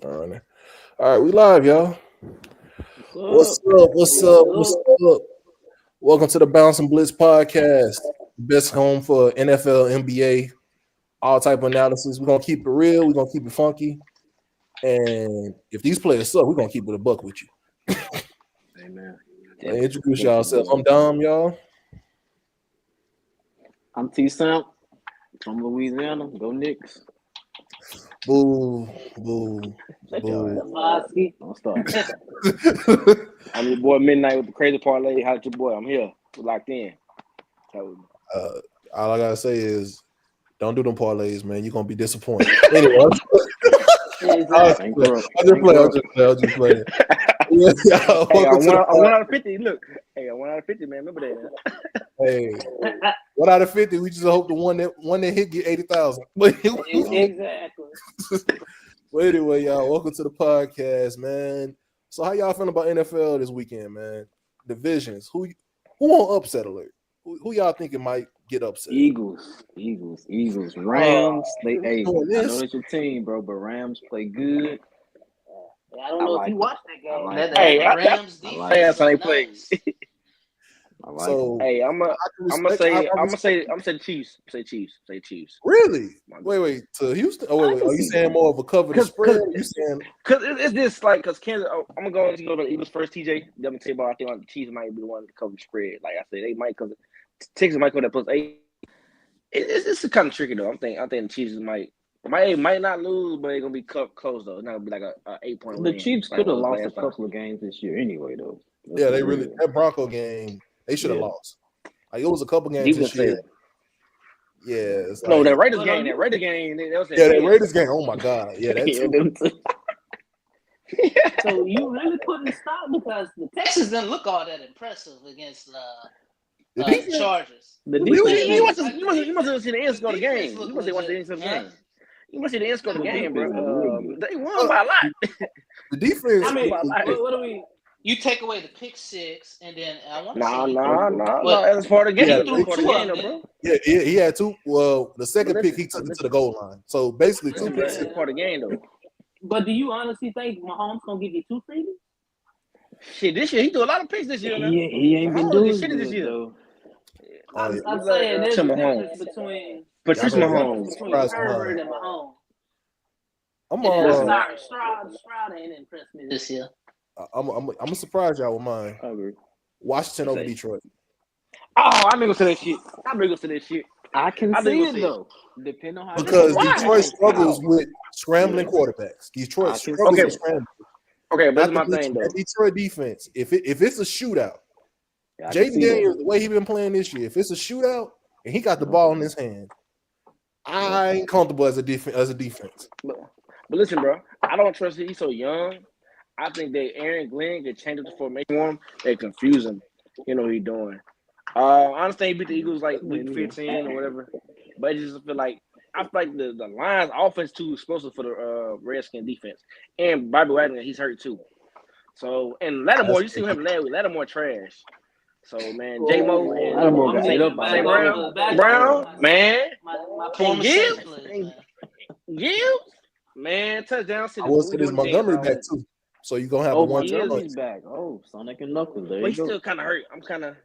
All right, we live, y'all. What's up? What's up? Welcome to the Bounce and Blitz podcast, best home for NFL, NBA, all type of analysis. We're gonna keep it real. We're gonna keep it funky, and if these players suck, we're gonna keep it a buck with you. Amen. Introduce yourself. I'm Dom, y'all. I'm T Samp from Louisiana. Go Knicks. Boo, boo, boo. Don't start. I'm your boy Midnight with the crazy parlay. How's your boy? I'm here. We're locked in. All I gotta say is, don't do them parlays, man. You're gonna be disappointed. Anyway, I'll just play. Yeah, hey, I'm 1 out of 50. Look, hey, I'm 1 out of 50, man. Remember that. Hey, 1 out of 50. We just hope the one that hit get 80,000. Exactly. Well, anyway, y'all, welcome to the podcast, man. So, how y'all feeling about NFL this weekend, man? Divisions. Who on upset alert? Who y'all thinking might get upset? Eagles. Rams. I know it's your team, bro, but Rams play good. I don't know if you watched that game. Rams defense. How they play. Hey, I'm gonna say the Chiefs. Say Chiefs. Really? Wait. To Houston? Oh wait. Are you saying more of a cover the spread? Or you saying because it's this like because Kansas? I'm gonna go to the Eagles first. TJ, I'm gonna tell you about. I think the Chiefs might be the one to cover the spread. Like I said, they might because Texas might go that +8. It's kind of tricky though. I think the Chiefs might not lose, but it's gonna be close though. It's not gonna be like a 8-point win. The Chiefs could have lost a couple of games this year anyway, though. Yeah, they really that Bronco game they should have lost. Like it was a couple games this year. Yeah, it's no, that Raiders game. That Raiders game. Oh my god, yeah, that's So you really couldn't stop because the Texas didn't look all that impressive against the Chargers. You must have seen the end score of the game. You must have watched the end score of the game. You must see the end score of the game, bro. They won by a lot. The defense. I mean, what do we? You take away the pick six, and then I want to No. That's part of the game. Bro. Yeah, he had two. Well, the second pick he took it to the goal line. So basically, 2 picks is part of the game, though. But do you honestly think Mahomes gonna give you 2 freebies? Shit, this year he threw a lot of picks this year. He ain't been doing shit this year. Though. I'm saying there's a difference between Herbert and Mahomes. Stroud ain't impressed me this year. I'm gonna surprise y'all with mine. I agree. Washington over Detroit. Oh, I'm gonna say that shit. I can see it though. Depending on how because Detroit struggles with scrambling quarterbacks. Detroit struggles with scrambling. Okay, but that's my thing though. Detroit defense. If it's a shootout, Jaden Daniels, the way he been playing this year, if it's a shootout and he got the ball in his hand, I ain't comfortable as a defense. But listen, bro, I don't trust him. He's so young. I think that Aaron Glenn could change up the formation for him. They confuse him. You know what he's doing. I understand he beat the Eagles like week 15 or whatever, but I just feel like the Lions' offense too explosive for the Redskins defense. And Bobby Wagner, he's hurt too. So and Lattimore, you see him last week. Lattimore trash. So man, J-Mo and Brown, man, and Gibbs, man, touchdown. I will say this Montgomery back too. So you're gonna have a one turn. He's back. Oh, Sonic and Knuckles. There but he's still kind of hurt. I'm kind of.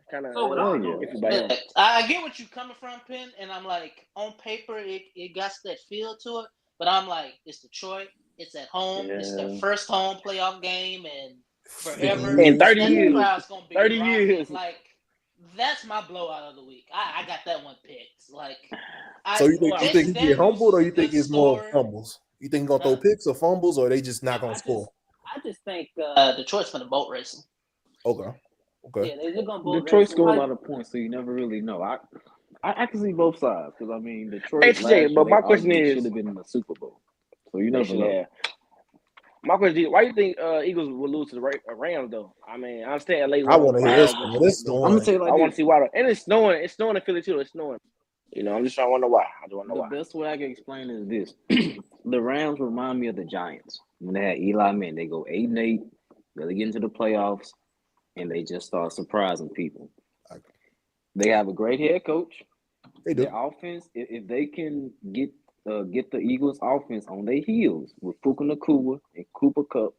I get what you're coming from, Penn, and I'm like, on paper, it got that feel to it. But I'm like, it's Detroit. It's at home. It's their first home playoff game, and forever. In 30 years. 30 years. Like, that's my blowout of the week. I got that one picked. Like, so you think he get humbled, or you think it's more fumbles? You think he's gonna throw picks or fumbles, or they just not gonna score? I just think Detroit's gonna boat racing. Okay. Yeah, they're gonna boat Detroit score a lot of points, so you never really know. I can see both sides because I mean Detroit. But my question is, should have been in the Super Bowl, so you never know. My question is, why do you think Eagles will lose to the Rams though? I mean, I understand LA. I want to hear this. I'm gonna say like I want to see why. And it's snowing. It's snowing in Philly too. It's snowing. You know, I'm just trying to wonder why. I don't know why. The best way I can explain is this: the Rams remind me of the Giants when they had Eli Manning. They go 8-8, really get into the playoffs, and they just start surprising people. They have a great head coach. They do. Their offense, if they can get the Eagles' offense on their heels with Puka Nacua and Cooper Kupp,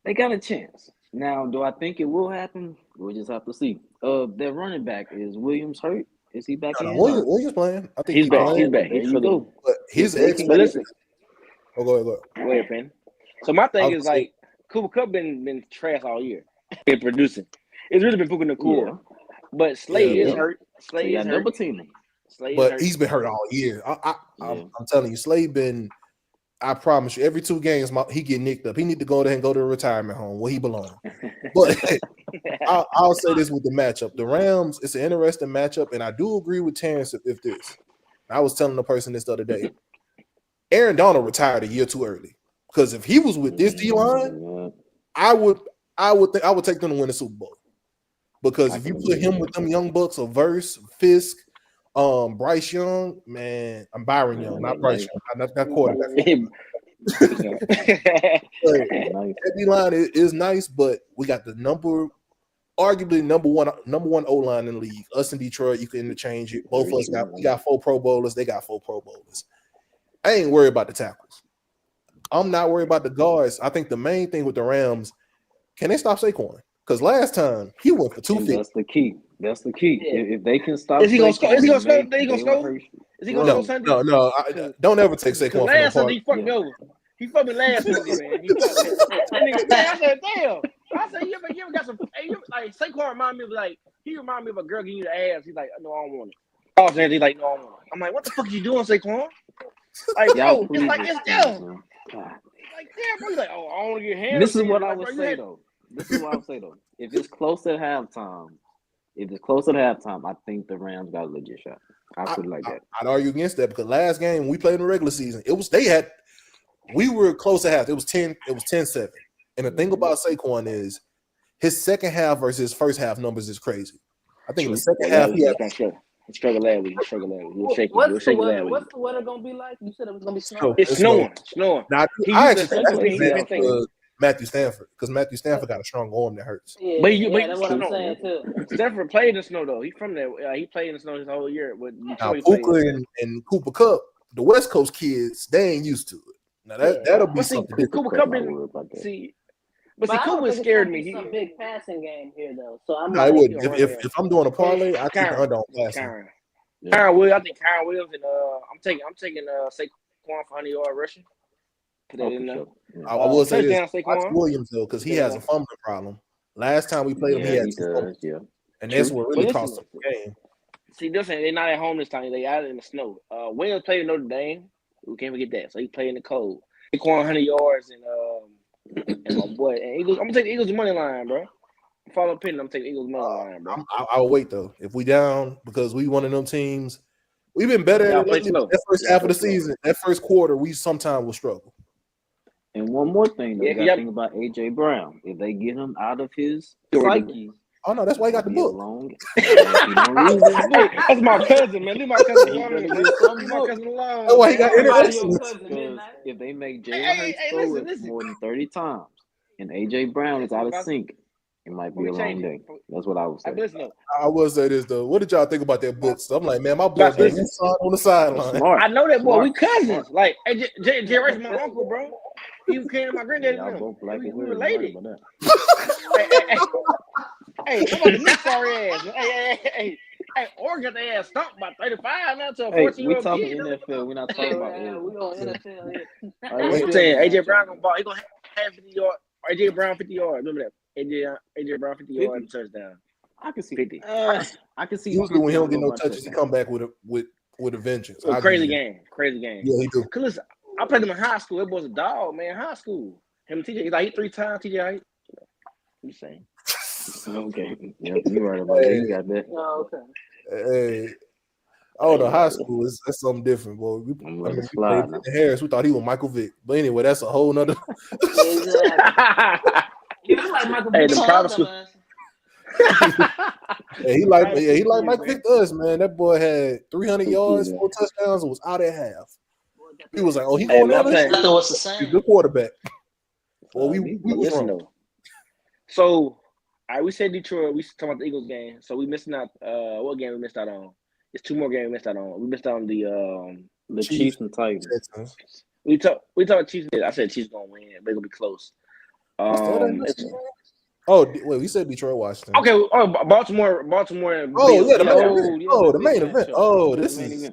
they got a chance. Now, do I think it will happen? We'll just have to see. Their running back is Williams hurt. Is he back in? Williams playing. I think he's back. playing. He's back. There He's you fully. go. But his ex. But listen. Oh, go ahead. Go ahead, Penn. So my thing is like Cooper Kupp been trash all year. Been producing. It's really been Puka Nacua. Yeah. But Slade is hurt. Slade is hurt. Double teaming. But he's been hurt all year. I'm telling you, Slade been. I promise you, every 2 games he get nicked up. He need to go there and go to a retirement home where he belongs. But I'll say this with the matchup: the Rams. It's an interesting matchup, and I do agree with Terrence if this. I was telling the person this the other day. Aaron Donald retired a year too early because if he was with this D line, I would take them to win the Super Bowl. Because if you put him with them young bucks of Verse, Fisk, Bryce Young, man, I'm Byron Young, not Bryce Young, not quarterback. That D line is nice, but we got the arguably number one O line in the league. Us in Detroit, you can interchange it. Both of us got 4 Pro Bowlers. They got 4 Pro Bowlers. I ain't worried about the tackles. I'm not worried about the guards. I think the main thing with the Rams, can they stop Saquon? Because last time he went for 250. That's the key. Yeah. If they can stop, is he gonna score? Is he gonna score? Is he gonna score Sunday? No. Don't ever take Saquon. Last Sunday he fucked me over. He fucked me last Sunday, man. I said, damn. I said, you ever got some? Like Saquon remind me of a girl giving you the ass. He's like, no, I don't want it. Oh, he's like, no, I don't want it. I'm like, what the fuck are you doing, Saquon? Like, yo, it's like it's them. Like, damn, bro. He's like, oh, I don't want to get hands. This is what I would say though. If it's close at halftime, I think the Rams got a legit shot. I put it like that. I'd argue against that because last game we played in the regular season, we were close at half. It was 10-7. And the thing about Saquon is his second half versus his first half numbers is crazy. I think in the second half he had struggle last week. What's the weather gonna be like? You said it was gonna be snowing. It's snowing. Now, I actually Matthew Stafford because Matthew Stafford got a strong arm that hurts. Yeah, that's what I'm saying too. Stafford played in the snow though. He from there. He played in the snow his whole year. Now Puka and Cooper Kupp, the West Coast kids, they ain't used to it. Now that'll be something different. Cooper Kupp Cooper scared me. Some big passing game here though. So I'm. I wouldn't. If I'm doing a parlay, I take the under on passing. Kyron Williams. I think Kyron Williams and I'm taking Saquon for 100-yard rushing. I will say this: watch Williams though, because he has a fumbling problem. Last time we played him, he had 2 fumbles, and that's what really cost him the game. See, they're not at home this time. They out in the snow. Williams played in Notre Dame. We can't forget that. So he played in the cold. Saquon 100 yards and my boy. And Eagles. I'm gonna take the Eagles money line, bro. Follow Penn. I'm taking the Eagles money line, bro. I'll wait though. If we down because we one of them teams, we've been better lately. That first half of the season, that first quarter, we sometimes will struggle. And one more thing, though, you got to think about AJ Brown. If they get him out of his psyche, oh no, that's why he got the book. That's my cousin, man. Leave my cousin alone. Leave my cousin alone. That's why he got interceptions. If they make Jalen Hurts throw it more than 30 times, and AJ Brown is out of sync, it might be a long day. That's what I would say. I will say this though. What did y'all think about that book? So I'm like, man, my boy been on the sideline. I know that boy. We cousins. Like Jay Rice, my uncle, bro. He came to my granddaddy. We related. Hey, come on, the next sorry ass. Hey, Oregon got the ass stumped by 35 now to a 14-year-old kid. We talking NFL. We're not talking about it. We on NFL here. I'm saying AJ Brown gonna ball. He gonna have 50 yards. AJ Brown 50 yards. Remember that? AJ Brown 50 yards and touchdown. I can see 50. I can see. Usually when he don't get no touches, he come back with a vengeance. Crazy game. Yeah, he do. Cause listen, I played him in high school. It was a dog, man. High school. Him and TJ. He's like 3 times. TJ Height. I'm just saying. Okay. Yep, you're right about that. You got that. Oh, okay. Hey. Oh, the high school that's something different, boy. We played Harris. We thought he was Michael Vick, but anyway, that's a whole nother. You look like Michael Vick. Vick. The private school. He like Michael Vick to us, man. That boy had 300 yards, 4 touchdowns, and was out at half. He was like, "Oh, he going out there. He's a good quarterback." Well, we was wrong. So, we said Detroit. We talking about the Eagles game. So we missing out. What game we missed out on? It's 2 more games we missed out on. We missed out on the Chiefs and Titans. We talk Chiefs. I said Chiefs gonna win. They're gonna be close. Wait, we said Detroit, Washington. Okay, Baltimore. And the main event. This is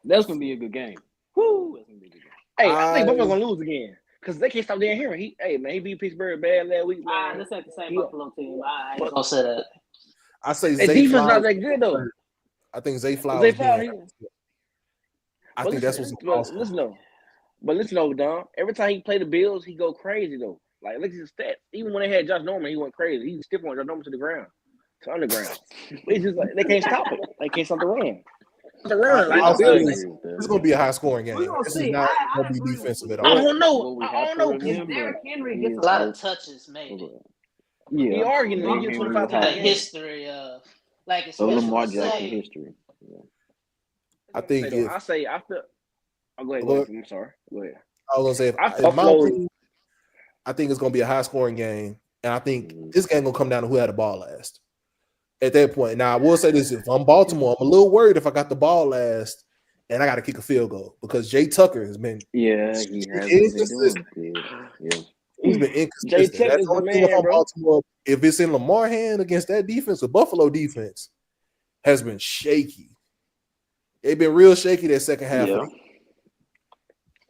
that's gonna be a good game. Woo! That's gonna be a good game. Hey, I think Buffalo gonna lose again because they can't stop Dan Henry. He beat Pittsburgh bad last week, man. This ain't the same Buffalo team. I ain't gonna say that. I say Zay defense Flowers, not that good though. I think Zay Flowers. I think that's what's possible. Listen though, Don. Every time he play the Bills, he go crazy though. Like look at his stats. Even when they had Josh Norman, he went crazy. He stiff on Josh Norman to the ground, to underground. It's just like they can't stop it. They can't stop the run. It's gonna be a high scoring game. This is not gonna be defensive at all. I don't know. Derrick Henry gets a lot of touches, maybe. Yeah, he arguing. He gets 25 the history of like especially Lamar Jackson history. Yeah. I think I feel. Oh, go ahead. I'm sorry. Go ahead. I was gonna say I think it's gonna be a high scoring game, and I think this game gonna come down to who had the ball last. At that point, now I will say this: if I'm Baltimore, I'm a little worried if I got the ball last and I got to kick a field goal because Jay Tucker has been he has inconsistent. He's been inconsistent. That's the only thing about Baltimore. If it's in Lamar's hand against that defense, the Buffalo defense has been shaky. They've been real shaky that second half.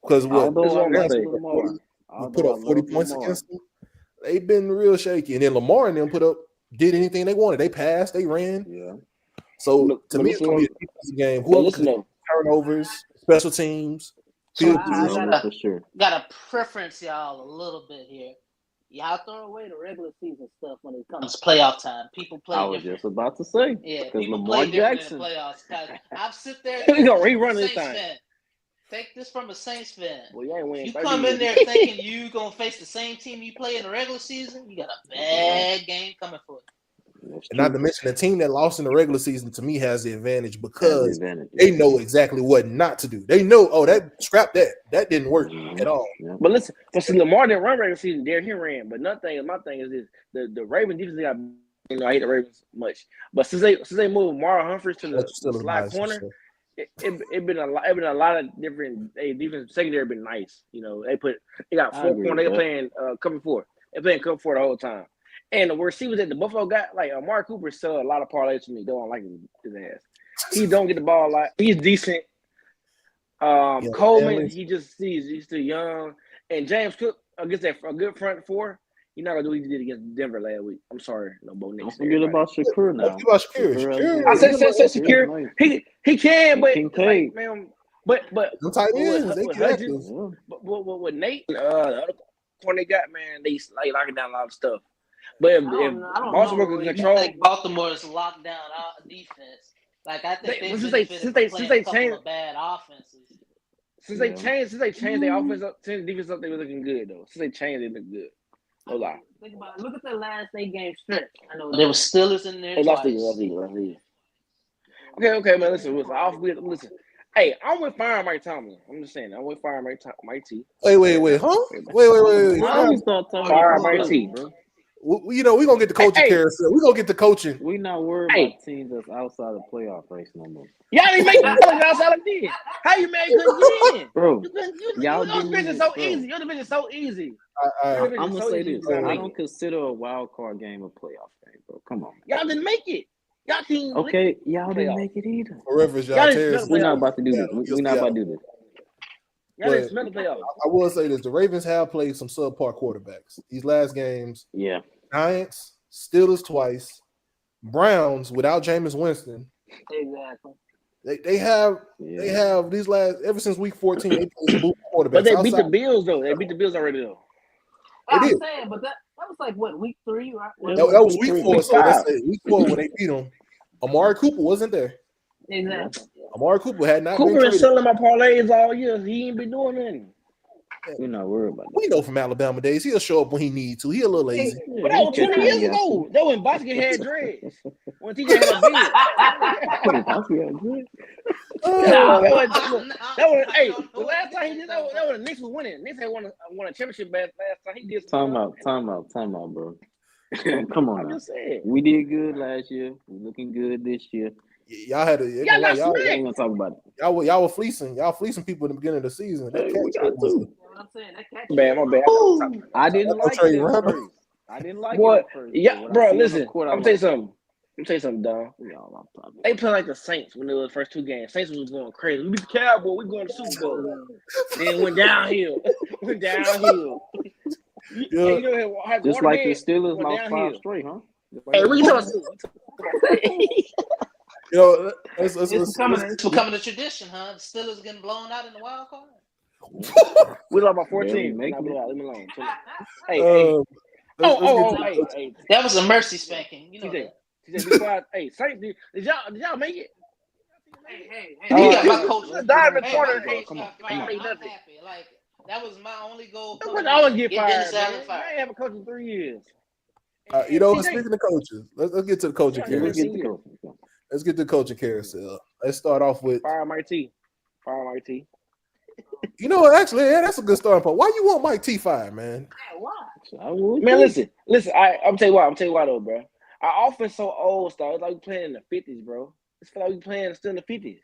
Because we put up 40 points against them. They've been real shaky, and then Lamar and them did anything they wanted. They passed, they ran. Yeah. So to me, it's gonna be a defensive game. Whoever turnovers, special teams, field position. For sure. Got a preference, y'all, a little bit here. Y'all throw away the regular season stuff when it comes to playoff time. People play. I was just about to say. Yeah, because Lamar Jackson. Playoffs. I've sit there. We gonna rerun this time. Take this from a Saints fan. Well, you come in there thinking you gonna face the same team you play in the regular season, you got a bad game coming for you. And not to mention the team that lost in the regular season to me has the advantage because they know exactly what not to do. They know, that didn't work at all. Yeah. But listen, Lamar didn't run regular season. There he ran. But my thing is this: the Ravens defense got. I hate the Ravens much, but since they moved Marlon Humphreys to the slot corner. It been a lot of different defense secondary been nice. They got 4 corners. They playing cover 4. They playing cover 4 the whole time. And the receivers that the Buffalo got, like Amari Cooper, sell a lot of parlays to me. They don't like his ass. He don't get the ball a lot. He's decent. Coleman, he's too young. And James Cook against a good front 4. You're not gonna do what he did against Denver last week. I'm sorry, no Bo Nix. Don't forget about Shakur now. Shakur. I said Shakur. He can, but them tight ends, they but with Nate, the other corner they got, man, they locking down a lot of stuff. But if Baltimore can control, I think Baltimore's locked down our defense. Like I think since they changed bad offenses. Since they changed their offense up, changed the defense up, they were looking good though. Since they changed, they look good. No lie. Think about it. Look at the last 8 game stretch. I know there were Steelers in there. They lost the Okay, man. Listen. Hey, I'm with fire Mike Tomlin. I'm just saying. I'm with fire Mike T. Wait, huh? Wait. Fire Mike T, bro. We're gonna get the coaching carousel. We're gonna get the coaching. We're not worried about teams that's outside the playoff race no more. Y'all didn't make the playoffs outside of this. How you mad couldn't get in? Bro, your division so easy. Your division so easy. I'm gonna say this. I don't consider a wild card game a playoff game, bro. Come on. Y'all didn't make it. Y'all team. Okay, y'all didn't make it either. We're not about to do this. We're not about to do this. Y'all didn't smell the playoffs. I will say this: the Ravens have played some subpar quarterbacks these last games. Yeah. Giants, Steelers twice, Browns without Jameis Winston. Exactly. They have these last ever since week 14. They played some quarterbacks. But they beat the Bills though. They beat the Bills already though. I'm saying, but that was like what, week 3, right? That was week 4. So let's say week 4 when they beat them. Amari Cooper wasn't there. Exactly. Amari Cooper had not. Cooper been selling my parlays all year. He ain't been doing nothing. We're not worried about that. We know from Alabama days, he'll show up when he needs to. He a little lazy. But that was 20 years ago. That when Bosky had dreads. When TJ had a beard. The last time he did that was Knicks was winning. Knicks had won a championship last time he did. Time out, bro. Come on. I'm just saying. We did good last year. We're looking good this year. Y'all had to. Y'all ain't gonna talk about it. Y'all were fleecing people in the beginning of the season. That catch was. I'm saying that catch. My bad. I didn't like Trey it at Randall. first. I didn't like What? it at first. Yeah, bro. Listen, I'm gonna tell you something. Dog. They play like the Saints when they were the first 2 games. Saints was going crazy. We beat the Cowboys. We going to Super Bowl. Then went downhill. Yeah. Hey, you know, Just like the Steelers lost 5 straight, huh? Hey, we talking. You know, It's becoming a tradition, huh? The Steelers getting blown out in the wild card. We lost by 14. Leave Leave me alone. Hey. Hey. That was a mercy spanking. You know that. Be quiet. Hey, Saints, did y'all make it? Hey. You got my coach. Dive in the corner. Come on. I'm happy. Like that was my only goal. I always get fired. Dennis Allen fired. I ain't have a coach in 3 years. You know, speaking of coaches, let's get to the coaching carousel. Let's get to the coaching carousel. Let's start off with fire Mike T. You know what? Actually, that's a good starting point. Why you want Mike T fired, man? Man, listen. I'm tell you why though, bro. Our offense so old, Star. It's like we playing in the 50s, bro. It's like we playing still in the 50s.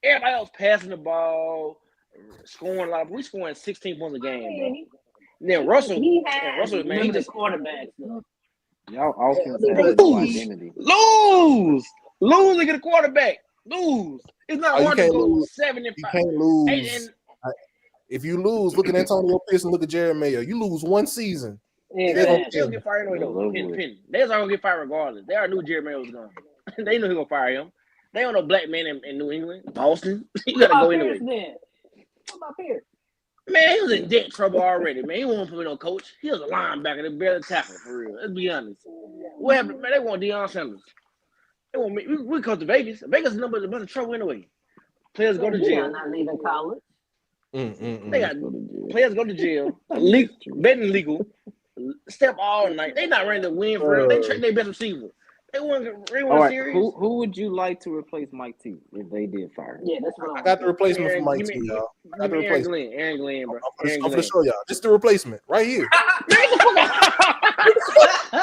Everybody else passing the ball, scoring a lot. We scoring 16 points a game, bro. And then Russell, man, he just quarterbacks. Y'all offense has no identity. Lose and get a quarterback. Lose. It's not hard to go 7 and 5. You can't lose. If you lose, look at Antonio Pierce and look at Jerry Mayo. You lose one season. They'll get fired anyway, though. They're not going to get fired regardless. They already knew Jerry Mayo was gone. They knew he was going to fire him. They don't know black men in New England, Boston. You got to go anyway. What about Pierce? Man, he was in debt trouble already, man. He wasn't put no coach. He was a linebacker. They barely tackled, for real. Let's be honest. What happened? Man, they want Deion Sanders. They want me. We come to Vegas. Vegas is a bunch of trouble anyway. Players go to jail. Not leaving college. They got players go to jail. Betting legal. Step all night. They not ready to win for real. They trade their best receiver. They want serious. Who would you like to replace Mike T if they did fire? Yeah, that's what I got the replacement for Mike T, y'all. I got the replacement. Aaron Glenn, bro. I'm going to show y'all. This is the replacement right here.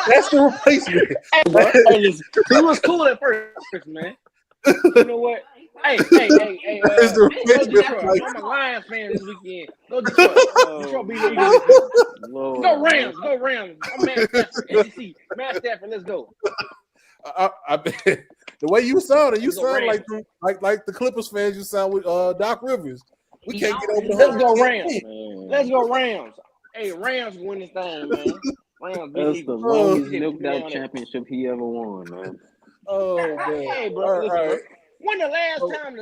That's the replacement. Hey, bro. Hey, listen. He was cool at first, man. You know what? Hey. That's the replacement. I'm a Lions fan this weekend. Go Detroit. Detroit beat the Eagles. Go Rams. I'm Matt Stafford. SEC. Matt Stafford, let's go. I bet the way you sound like the Clippers fans you sound with Doc Rivers. We can't get over the Let's go Rams. Let's go Rams. Hey, Rams win this thing, man. Rams That's the longest milked out championship he ever won, man. Oh man. Hey, bro. Listen, when the last time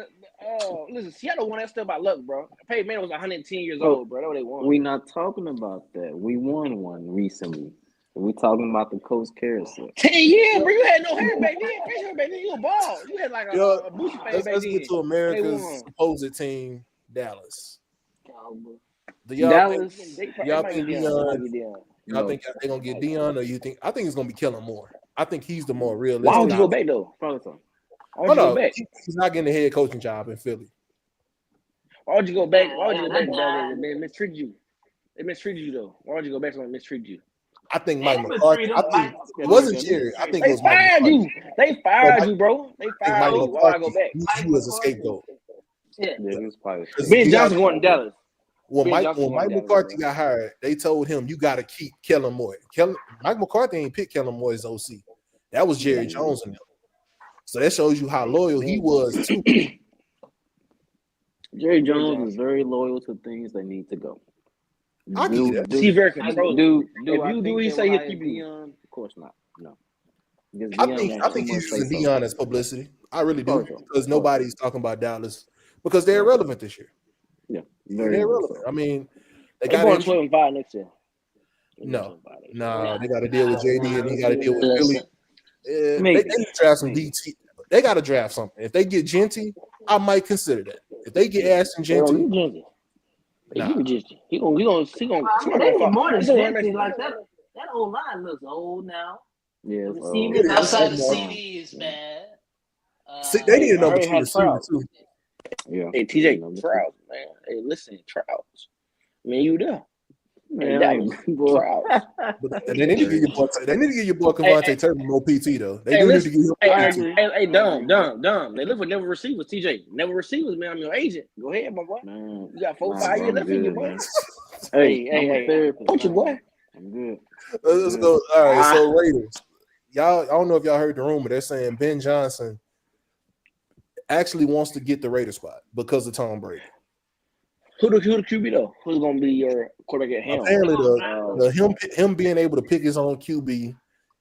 listen, Seattle won that stuff by luck, bro. Peyton Manning was 110 years old, bro. That's what they won. We're not talking about that. We won one recently. We're talking about the coach carousel. 10 years, bro. You had no hair back then. You a ball. You had like a bushy face back then. Let's get to America's supposed team, Dallas. Dallas. Y'all think they're gonna get Deion, or you think? I think it's gonna be Kellen Moore. I think he's the more realistic. Why would you go back though? He's not getting a head coaching job in Philly. Why would you go back? They mistreated you. They mistreated you though. Why would you go back to when they mistreated you? I think Mike McCarthy. It wasn't Jerry. I think it was fired you. They fired you, bro. They fired you. Why would I go back? You as a scapegoat. Yeah, it was probably. Ben Johnson going to Dallas. When Mike McCarthy got hired, they told him you got to keep Kellen Moore. Mike McCarthy ain't picked Kellen Moore as OC. That was Jerry Jones and him. So that shows you how loyal he was too. Jerry Jones is very loyal to things that need to go. He's very controlled. If you do what he say, he'll keep you. Of course not. No. I think he's using Deion as publicity. I really do, because nobody's talking about Dallas because they're irrelevant this year. Yeah, they're irrelevant. I mean, they got 12-5 next year. No, they got to deal with JD and he got to deal with Philly. They need to draft some DT. They got to draft something. If they get Genty, I might consider that. If they get Ashton Genty, he gonna more than Genty. Like that old line looks old now. Yeah, outside the CDs, man. They need a number 2 receiver too. Yeah. Hey, TJ Trout, man. Hey, listen, Trout. Man, you there? Man, that was proud. But they need to give your boy. They need to give your boy Cavante Turner more PT though. They do need to give him. Hey, dumb. They look for never receivers. TJ, never receivers, man. I'm your agent. Go ahead, my boy. Man, you got 4-5 years left in you, boy. Hey, Coach your boy. I'm good. Let's go. All right, so Raiders. Y'all, I don't know if y'all heard the rumor. They're saying Ben Johnson actually wants to get the Raiders spot because of Tom Brady. Who the QB though? Who's gonna be your quarterback at him? Apparently, him being able to pick his own QB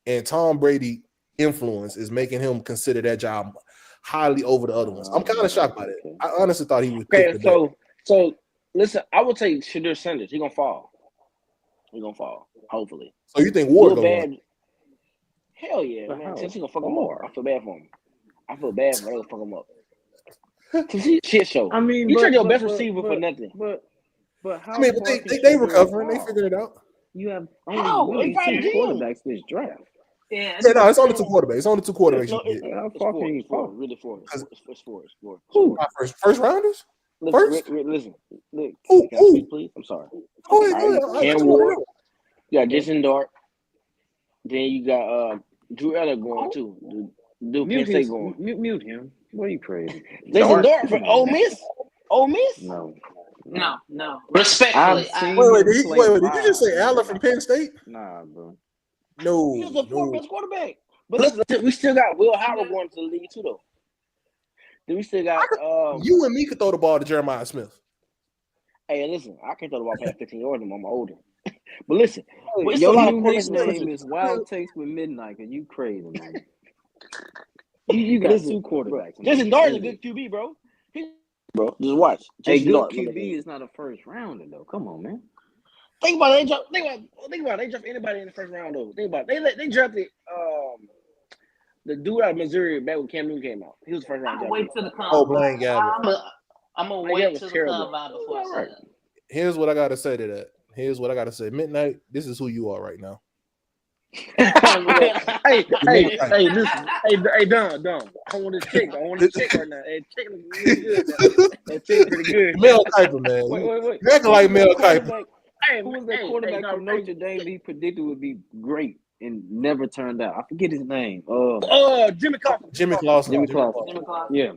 and Tom Brady influence is making him consider that job highly over the other ones. I'm kind of shocked by that. I honestly thought he would. Okay, so listen, I would say Shadur Sanders. He's gonna fall. Hopefully. So you think Ward gonna win? Hell yeah, man. Since he gonna fuck him up, I feel bad for him. I feel bad for him. They gonna fuck him up. Shit show. I mean, you trade your best receiver for nothing. But how? I mean, but they recovering. They figured it out. You have only two quarterbacks this draft. Yeah, no, it's only two quarterbacks. It's only two quarterbacks. How far can you fall? Really four. It's four. Who? First rounders? First? Listen. Who? Please. I'm sorry. Go ahead. Cam Ward. You got Jason Dart. Then you got Drew Eller going too. Dude, Penn State going. Mute him. What are you crazy? Jason Dart from Ole Miss? No. Respectfully. Wait, did you just say Allen from Penn State? Nah, bro. No. He was a fourth-best quarterback. But listen, we still got Will Howard going to the league too, though. Then we still got you and me could throw the ball to Jeremiah Smith. Hey, listen, I can't throw the ball past 15 yards anymore. I'm older. But listen, your new nickname is Wild Takes with Midnight, and you crazy, man. You got two quarterbacks. Jason Dart is a good QB, bro. Bro, just watch. Jason Dart QB is not a first rounder, though. Come on, man. Think about it. They draft anybody in the first round, though. Think about it. They drafted the dude out of Missouri back when Cam Newton came out. He was the first round. Wait till the combine. Oh, Blaine Gabbert. I'm gonna wait till the combine before I say that. Here's what I gotta say to that. Midnight, this is who you are right now. hey, Don. I want to check right now. Hey, check really good. That check pretty good. Mel Kiper, man. Wait. You acting like Mel Kiper. Who was that quarterback from Notre Dame he predicted would be great and never turned out? I forget his name. Jimmy Clausen. Jimmy Clausen. Yeah.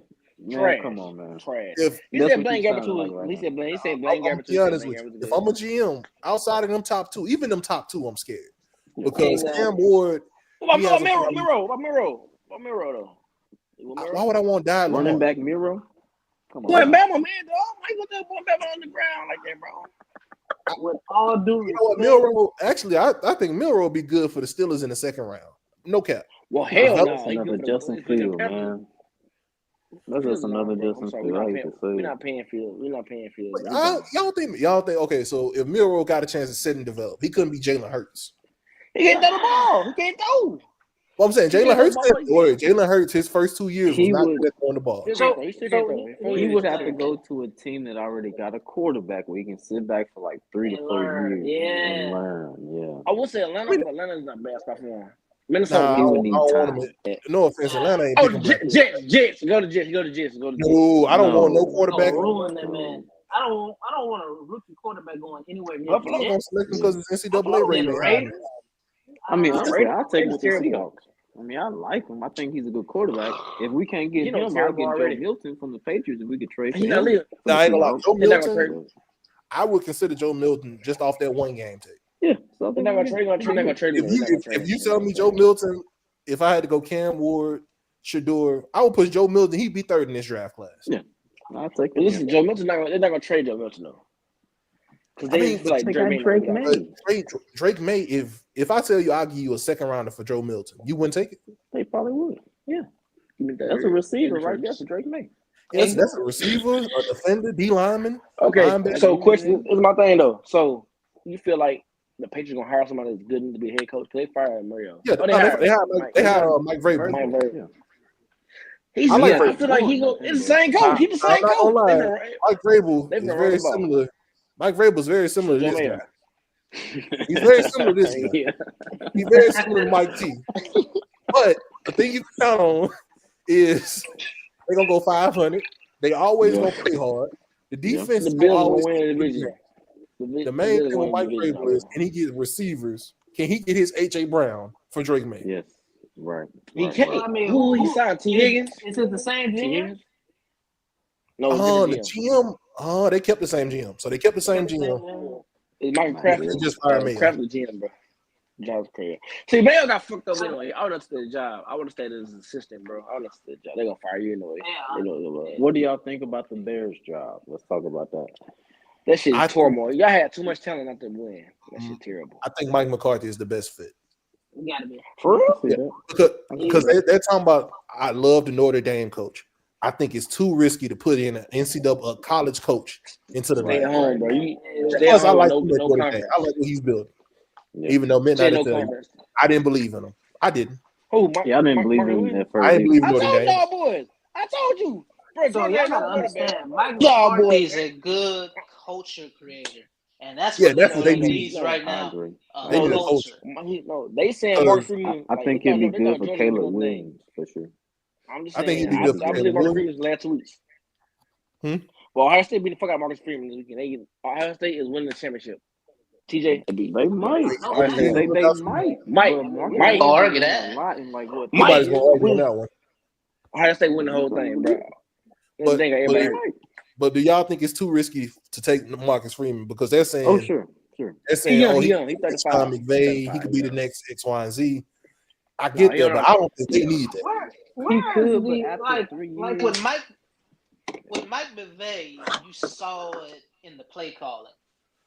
Trash. Come on, man. Trash. He said Blaine Gabbert too. He said Blaine Gabbert too. Be honest with you. If I'm a GM, outside of them top two, even them top two, I'm scared. Because Cam Ward. What about Miro, though? Why would I want to die running back Miro? Come on. Bama, man, dog. Why you gonna put Bama on the ground like that, bro? With all due respect. Milroe, actually, I think Milroe would be good for the Steelers in the second round. No cap. Well, hell no. That's another Justin Fields, man. That's just another Justin Fields. We're not paying Fields. Y'all think okay, so if Milroe got a chance to sit and develop, he couldn't be Jalen Hurts. He can't throw the ball. He can't throw. Well, I'm saying Jalen Hurts, his first 2 years was not good throwing the ball. He would have to go to a team that already got a quarterback where he can sit back for like 3 to 4 years and learn. Yeah. I would say Atlanta, but Atlanta's not bad spot for him. Minnesota, he would need time. No offense, Atlanta ain't. Jets. Go to Jets. No, I don't want no quarterback. Ruin that, man. I don't want a rookie quarterback going anywhere near Buffalo gonna select him because it's NCAA rating. I mean, honestly, I'll take it with the Seahawks. I mean, I like him. I think he's a good quarterback. If we can't get him, I'll get Joe Milton from the Patriots, and we could trade him. I ain't gonna lie. Joe Milton, I would consider Joe Milton just off that one game tape. Yeah. They're not gonna trade him. If you tell me Joe Milton, if I had to go Cam Ward, Shador, I would put Joe Milton. He'd be third in this draft class. Yeah. I'll take it. Listen, Joe Milton, they're not gonna trade Joe Milton though. Because they feel like Drake May. Drake May, if I tell you I'll give you a second rounder for Joe Milton, you wouldn't take it? They probably would. Yeah. That's a receiver right there for Drake May. Yes, that's a receiver, a defender, D lineman. Okay. So question is my thing though. So you feel like the Patriots gonna hire somebody that's good to be a head coach? Because they fired Mario. Yeah, they hired Mike Vrabel. I feel like it's the same coach. He's the same coach. Mike Vrabel is very similar. Mike Vrabel's very similar to this guy. He's very similar to this guy. He's very similar to Mike T. But the thing you can count on is they're gonna go 500. They always gonna play hard. The defense is gonna always win the division. The main thing with Mike Vrabel is, can he get receivers? Can he get his H.A. Brown for Drake May? Yes, right. He can't. Well, I mean, who he signed? T. Higgins? Is it the same GM? No, the GM. Oh, they kept the same GM. So they kept the same GM. It's Michael Kraft. He just fired me. Kraft the GM, bro. Job's crazy. See, Mayo got fucked up anyway. I would have stayed the job. I would have stayed as an assistant, bro. I would have stayed the job. They're gonna fire you anyway. What do y'all think about the Bears job? Let's talk about that. That shit is turmoil. Y'all had too much talent not to win. That shit terrible. I think Mike McCarthy is the best fit. You gotta be. For real? Yeah. Because they're talking about, I love the Notre Dame coach. I think it's too risky to put in a college coach into the stay at home, bro. Plus, I like what he's building. Yeah. Even though midnight, I didn't believe in him. I didn't. I didn't believe in him at first. I didn't believe in Notre Dame. Y'all boys. I told you. Bro, so y'all gotta understand. Mike McCarthy is a good culture creator, and that's what they need right now. They need a culture. They saying Mark Freeman. I think it'd be good for Caleb Williams for sure. I'm just saying. I think he'd be good. I believe Marcus Freeman last 2 weeks. Well, Ohio State beat the fuck out of Marcus Freeman this weekend. Ohio State is winning the championship. TJ, they might. They might. Argue that. Nobody's gonna argue on that one. Ohio State win the whole thing, bro. But do y'all think it's too risky to take Marcus Freeman because they're saying? Oh, sure. They're saying, he's 35. McVay, he could be the next X, Y, and Z. I get that, but I don't think they need that. He could, but after 3 years, like with Mike McVay, you saw it in the play calling.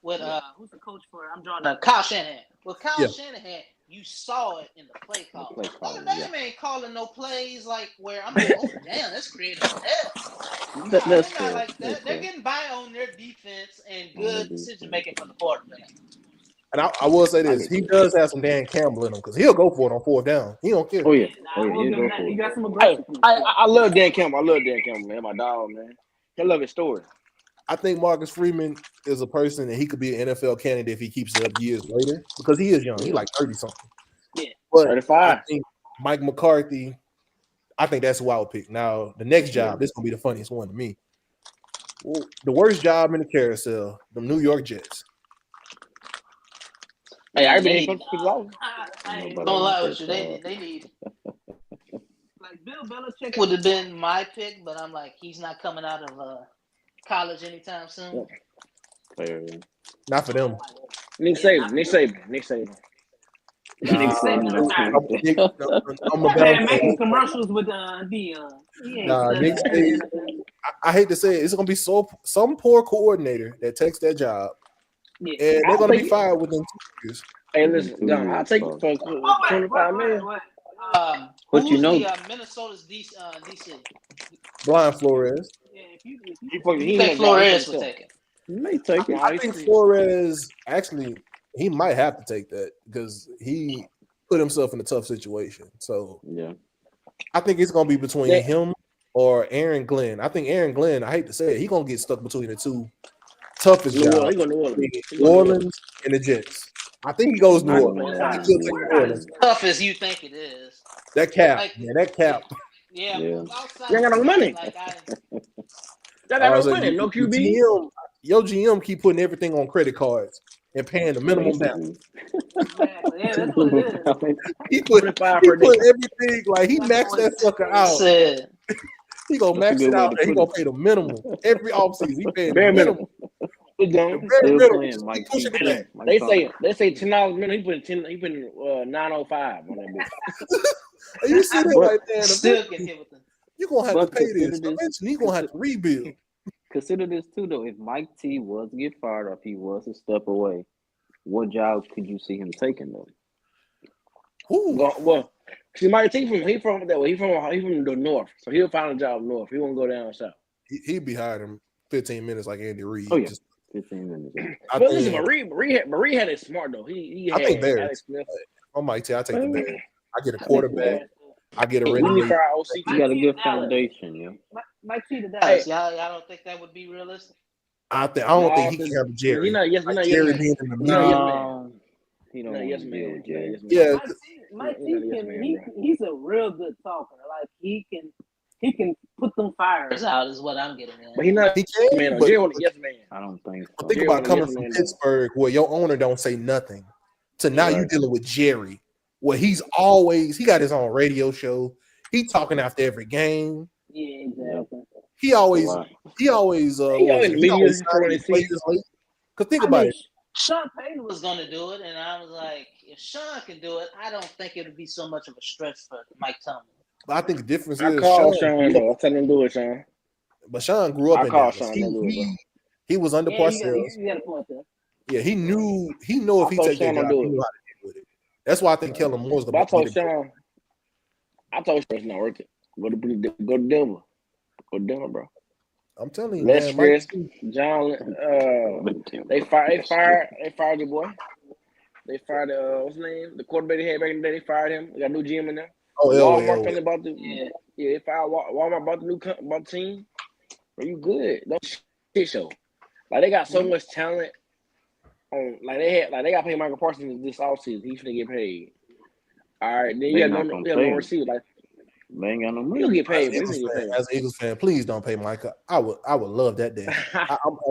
With who's the coach for it? I'm drawing Kyle Shanahan. With Kyle Shanahan, you saw it in the play calling. Notre Dame ain't calling no plays like where I'm like, oh damn, that's creative as hell. That's not like that. They're getting by on their defense and good decision making from the quarterback. And I will say this: he does have some Dan Campbell in him because he'll go for it on 4th down. He don't care. Oh yeah. He got some aggressive. I love Dan Campbell. Man. My dog, man. I love his story. I think Marcus Freeman is a person that he could be an NFL candidate if he keeps it up years later because he is young. He's like 30-something. Yeah, but 35. I think Mike McCarthy, I think that's who I would pick. Now, the next job, this is going to be the funniest one to me. Well, the worst job in the carousel, the New York Jets. Hey, I don't lie with you. They need. Like Bill Belichick would have been my pick, but I'm like, he's not coming out of college anytime soon. Not for them. Nick Saban. I'm making commercials with Dion. Nick Saban. I hate to say it, it's gonna be some poor coordinator that takes that job, and they're gonna be fired within 2 years. Hey, listen, John, I'll take it for 25 million. But you know, Minnesota's DC. Brian Flores. Yeah, if you think Flores will take it. He may take it. I think Flores actually he might have to take that because he put himself in a tough situation. So I think it's gonna be between him or Aaron Glenn. I think Aaron Glenn, I hate to say it, he's gonna get stuck between the two toughest jobs. New Orleans and the Jets. I think he goes New Orleans. Tough as you think it is. That cap, that cap. Yeah. You ain't got no money. Y'all got no money, no QB. Your GM keep putting everything on credit cards and paying the minimum balance. Yeah, that's what it is. He put everything, like he maxed that sucker out. He gonna max it out and he gonna pay the minimum every offseason. He paying the minimum. They say $10 minimum. He put 905 on that bitch. You see that right there? Still get hit with them. You gonna have to pay this. Eventually, you gonna have to rebuild. Consider this too, though. If Mike T was to get fired, or if he was to step away, what jobs could you see him taking though? Well, see, Mike T he from the north, so he'll find a job north. He won't go down south. He'd be hired in 15 minutes like Andy Reid. Oh yeah, 15 minutes. But listen, Marie had it smart though. I think Bears. On Mike T, I take the Bears. I get a quarterback. I get a ready. You got a good foundation, yeah. Mike T to Dallas. Y'all don't think that would be realistic? I don't think he can have Jerry. Jerry being in the middle. He don't. Yes, man. Yeah. Mike T he's a real good talker. Like he can he can put them fires out. Is what I'm getting at. But he can, man. but Jerry was a yes man. I don't think so. But think about coming from Pittsburgh, where your owner don't say nothing, to now you dealing with Jerry, where he got his own radio show. He talking after every game. Yeah, exactly. He always players late. Because think about it. Sean Payton was going to do it, and I was like, if Sean can do it, I don't think it would be so much of a stretch for Mike Tomlin. But I think the difference I is call Sean though. I tell him to do it, Sean. But Sean grew up in Dallas. He was under Parcells. You got a point there. Yeah, he knew if he take that job, he knew how to deal with it. That's why I think Kellen Moore's going to be. I told Sean it's not worth it. Go to Denver. Go to Denver, bro. I'm telling you, less stress. John, they fired your boy. They fired what's his name? The quarterback they had back in the day. They fired him. They got a new GM in there. Oh, Walmart finally bought they fired Walmart bought the team. Are you good? Don't shit show. Like they got so much talent. They got to pay Michael Parsons this offseason. He's gonna get paid. All right, then you got no receiver. Like they ain't got no money. He'll get paid. As an Eagles fan, please don't pay Micah. I would love that day.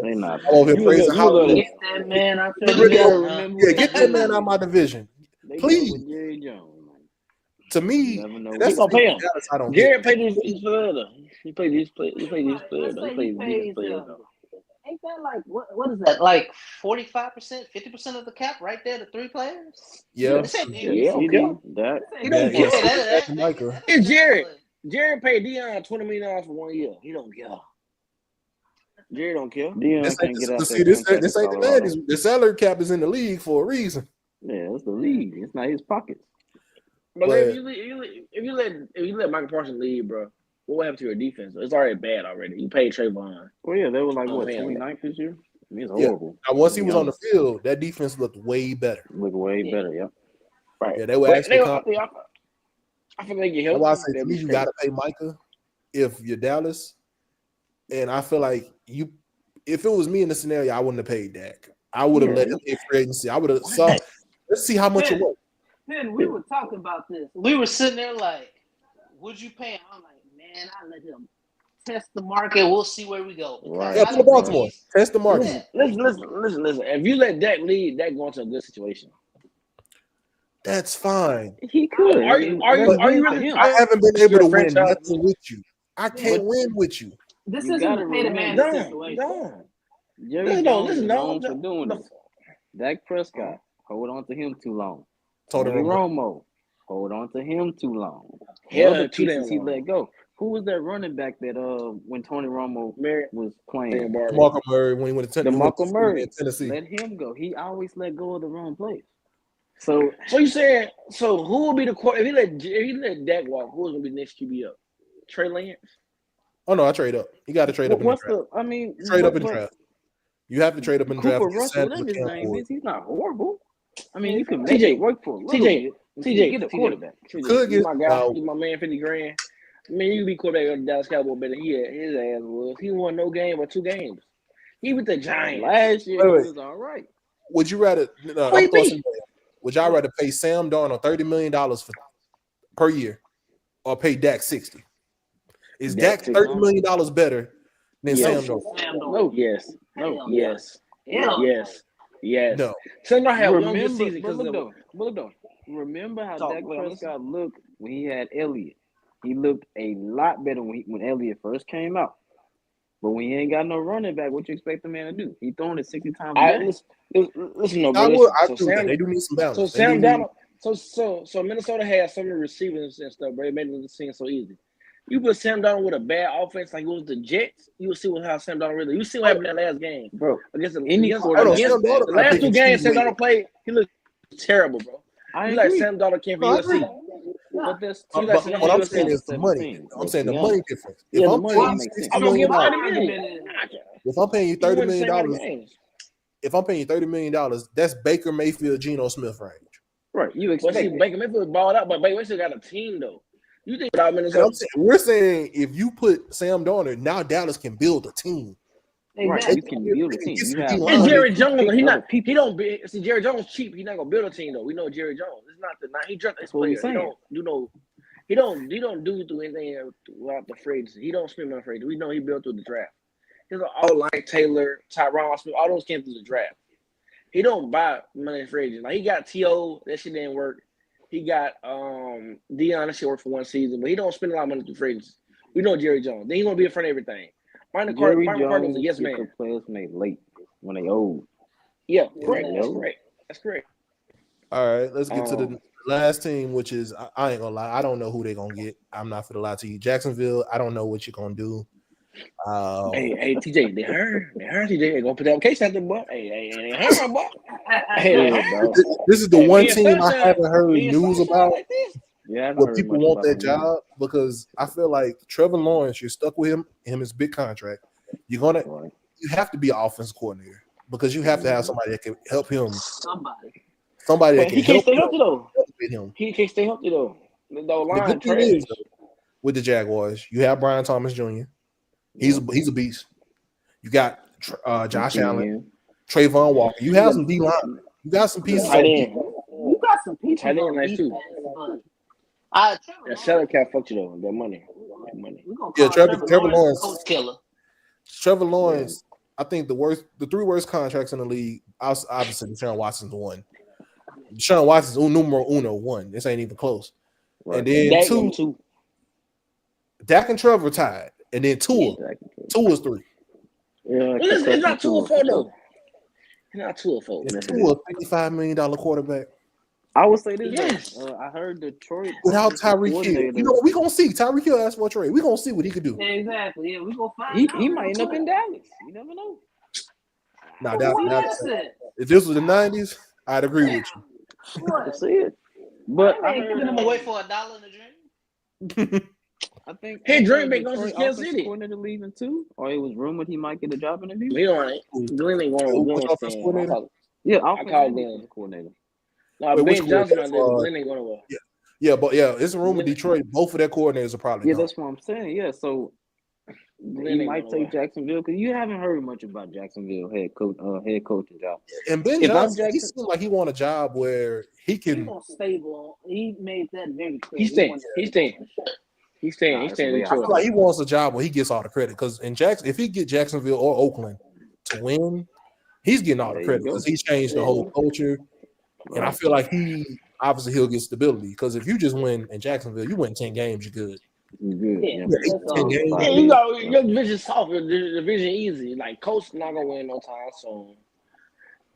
They not. Over here praising how get that man out there. Get that man out of my division. Please. Jerry Jones. To me, that's gonna pay him. I don't. Jerry paid these players. He paid these players. He paid these players. Ain't that like what is that? Like 45%, 50% of the cap right there, the three players? Yeah. Jerry paid Deion $20 million for 1 year. He don't care. Jerry don't care. Deion can't get out there. See, this ain't the man. The salary cap is in the league for a reason. Yeah, it's the league. It's not his pockets. But if you let Michael Parsons leave, bro, what will happen to your defense? It's already bad already. You paid Trayvon. Well, yeah, they were like 29th this year. I mean, it's horrible. Now, once he was on the field, that defense looked way better. Yeah. Right. Yeah, they were actually. I feel like you help. That's why I say to me, you got to pay Micah if you're Dallas. And I feel like if it was me in the scenario, I wouldn't have paid Dak. I would have let him get free agency. I would have saw. Let's see how much it was. Then we were talking about this. We were sitting there like, would you pay him? I'm like, man, I let him test the market. We'll see where we go. Right. Yeah, for Baltimore. Test the market. Listen. If you let Dak lead, Dak going to a good situation. That's fine. He could. Are you really? I haven't been able to win nothing with you. I can't win with you. This isn't a pay the man situation. Listen, for doing this. Dak Prescott, hold on to him too long. Tony Romo, hold on to him too long. Other pieces he let go. Who was that running back that when Tony Romo was playing? DeMarco Murray when he went to Tennessee. Let him go. He always let go of the wrong players. So you saying who will be the quarterback if he let Dak walk? Who's gonna be the next QB up? Trey Lance? Oh no, I trade up. You got to trade up in the draft. Trade up in the draft. You have to trade up in the draft. Cooper Russell, whatever his name is, he's not horrible. I mean, you can make it work for a little bit. TJ, get a quarterback. Could get my guy. He's my man, $50,000. I mean, you can be quarterback of the Dallas Cowboys better than his ass was. He won no game or 2 games. He with the Giants last year. He was all right. Would you rather? Would y'all rather pay Sam Darnold $30 million per year, or pay Dak $60? Is Dak $30 million better than Sam Darnold? No. Yes. No. Sam Darnold had one good season because look though. Remember how Dak Prescott looked when he had Elliott? He looked a lot better when Elliott first came out. But when he ain't got no running back, what you expect the man to do? He throwing it 60 times a game. Listen, they do need some balance. So Sam Darnold, so Minnesota has so many receivers and stuff, but it made it seem so easy. You put Sam Darnold with a bad offense like it was the Jets, you will see how Sam Darnold really. You see what happened in that last game, bro. Against the last 2 games, Sam Darnold played. He looked terrible, bro. You like Sam Darnold came from USC. But what I'm saying is the money. I'm saying the money difference. If I'm paying you $30 million, if I'm paying you $30 million, that's Baker Mayfield, Geno Smith range. Right. You expect Baker Mayfield balled out, but Baker Mayfield got a team though. You think about Minnesota? We're saying if you put Sam Darnold, now Dallas can build a team. Right, you can build a team. And Jerry Jones, he don't see Jerry Jones cheap. He's not gonna build a team though. We know Jerry Jones. It's not he dropped his players. He don't He don't do anything without the free agency. He don't spend money free agency. We know he built through the draft. He's all like Taylor, Tyron Smith, all those came through the draft. He don't buy money free agents. Like he got T.O., that shit didn't work. He got Deion, that shit worked for one season, but he don't spend a lot of money through free agents. We know Jerry Jones. Then he gonna be in front of everything. Martin Carter was a yes man. Players when they late, when they old. Yeah, correct. That's correct. All right, let's get to the last team, which is I ain't gonna lie, I don't know who they're gonna get. I'm not gonna lie to you. Jacksonville, I don't know what you're gonna do. Hey, TJ, they heard TJ. They gonna put that case out there, boy. Hey, they heard my boy. This is the one team I haven't heard news about. Yeah, but people want that job because I feel like Trevor Lawrence, you're stuck with him his big contract. You have to be an offensive coordinator because you have to have somebody that can help him. Somebody that can help him. He can't stay healthy though. The good thing is, with the Jaguars, you have Brian Thomas Jr. He's a beast. You got Josh Allen, Trayvon Walker. You have some D line. You got some pieces. You got some pieces. Tight end nice too. That salary cap fucked you though. That money. Yeah, Trevor Lawrence. Coach killer. Trevor Lawrence. I think the three worst contracts in the league. Obviously, Deshaun Watson's the one. Deshaun Watson's numero uno one. This ain't even close. Right. And then two. Dak and Trevor tied. And then Tua. Tua is 3. Yeah, it's not 2 or 4 though. It's not 2 or 4. It's Tua, $55 million quarterback. I would say this. Yes. I heard Detroit without Tyreek Hill. You know, we're gonna see. Tyreek Hill asked for a trade. We're gonna see what he could do. Exactly. Yeah, we're gonna find he might end up in Dallas. You never know. Now if this was the 90s, I'd agree with you. That's it. But I heard him away for $1 in a dream. I think his dream been going to Kansas City. Coordinator leaving too, or it was rumored he might get a job interview. We don't. Glenn ain't going. Yeah, I call Glenn coordinator. No, Ben Johnson out there. Glenn ain't going to. Yeah, it's a rumor Detroit. Both of their coordinators are probably. Yeah, that's what I'm saying. Yeah, so he might take Jacksonville because you haven't heard much about Jacksonville head coaching job. And Ben Johnson, he seems like he want a job where he can. He's stable. He made that very clear. He's staying. He's staying. I feel like he wants a job where he gets all the credit because if he get Jacksonville or Oakland to win, he's getting all the credit because he changed the whole culture. And I feel like he'll get stability because if you just win in Jacksonville, you win 10 games, you're good. Yeah, 10 games. Yeah, you know, your division soft, your division easy. Like Coach not gonna win no time soon.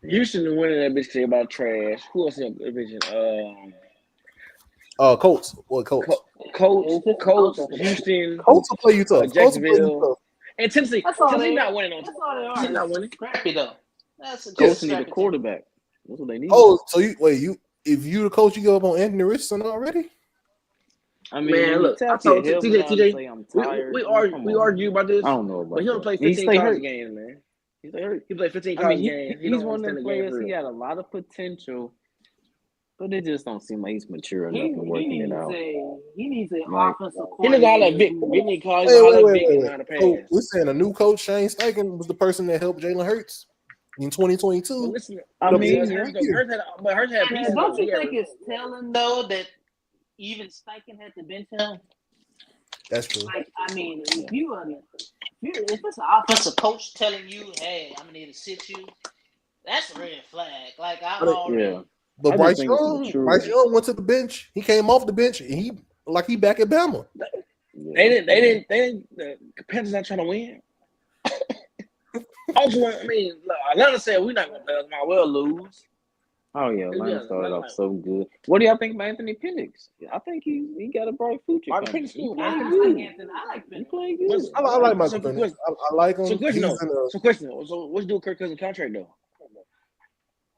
Houston winning that bitch about trash. Who else in the division? Colts. What Colts? Colts, Houston. Colts will play you tough. Jacksonville. And Tennessee. Tennessee not winning on time. Tennessee not winning. Scrappy though. That's a Colts need a quarterback. That's what they need. Oh, so if you the coach, you go up on Anthony Richardson already? I mean, man, look, I told TJ, we argue about this. I don't know about but he only played 15 college games, man. He played 15 college games. He's one of the players. He had a lot of potential. But it just don't seem like he's mature enough and working it out. He needs an offensive coordinator. He look all that big. Wait. So we're saying a new coach, Shane Steichen, was the person that helped Jalen Hurts in 2022. Listen, Hurts had pieces. Don't you think it's telling though that even Steichen had to bench him? That's true. Like, I mean, if it's an offensive coach telling you, "Hey, I'm gonna need to sit you," that's a red flag. Like I'm already. Yeah. But Bryce Young went to the bench. He came off the bench and he back at Bama. They didn't. The Panthers not trying to win. Also, I mean, Atlanta said we're not gonna play. Might well lose. Oh yeah, Atlanta started off so good. What do y'all think about Anthony Penix? I think he got a bright future. I like Penix. I like Michael Penix. I like him. So question. So what's do Kirk Cousins contract though?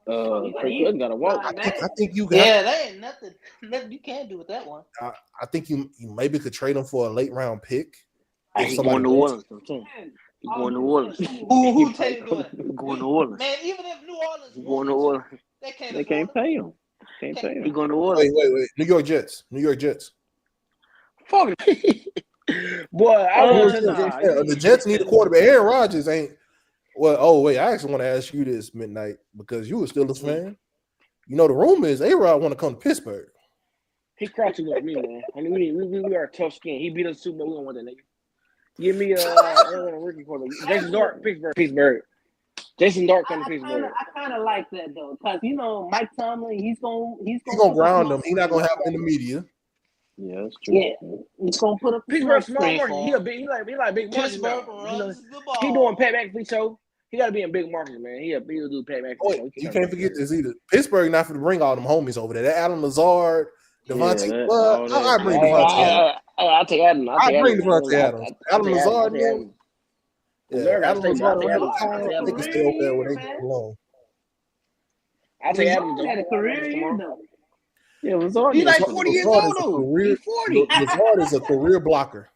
Kirk Cousins got to walk. I think you got. Yeah, that ain't nothing you can't do with that one. I think you maybe could trade him for a late round pick. He's going to Orleans. He's going to Orleans. Who take what? Going to Orleans. Man, even if New Orleans going to Orleans, they can't pay him. He's going to Orleans. Wait. New York Jets. Fuck it. Boy, the Jets need a quarterback. Aaron Rodgers ain't. Well, I actually want to ask you this, Midnight, because you a Steelers fan. You know, the rumor is A-Rod want to come to Pittsburgh. He crouched against me, man. I mean, we are tough skin. He beat us Super Bowl. We don't want that nigga. Give me a rookie quarterback. Jason Dart, Pittsburgh. Jason Dart coming to Pittsburgh. I kind of like that though, because Mike Tomlin, he's gonna ground him. He's not gonna have him in the media. Yeah, that's true. Yeah, he's gonna put up Pittsburgh small market. He like big market. He doing Pat McAfee show. He got to be in big markets, man. He'll do Pat McAfee show. You can't forget this either. Pittsburgh not for to bring all them homies over there. That Adam Lazard, Devontae. I bring Devontae Adams. I'll take Adam. I bring Devontae Adams. Adam Lazard, man. Yeah, Adam Lazard. They can stay over there where they belong. I'll take Adam. He had a career year though. Yeah, Lazard. He's like 40 years old though. He's 40. Lazard is a career blocker.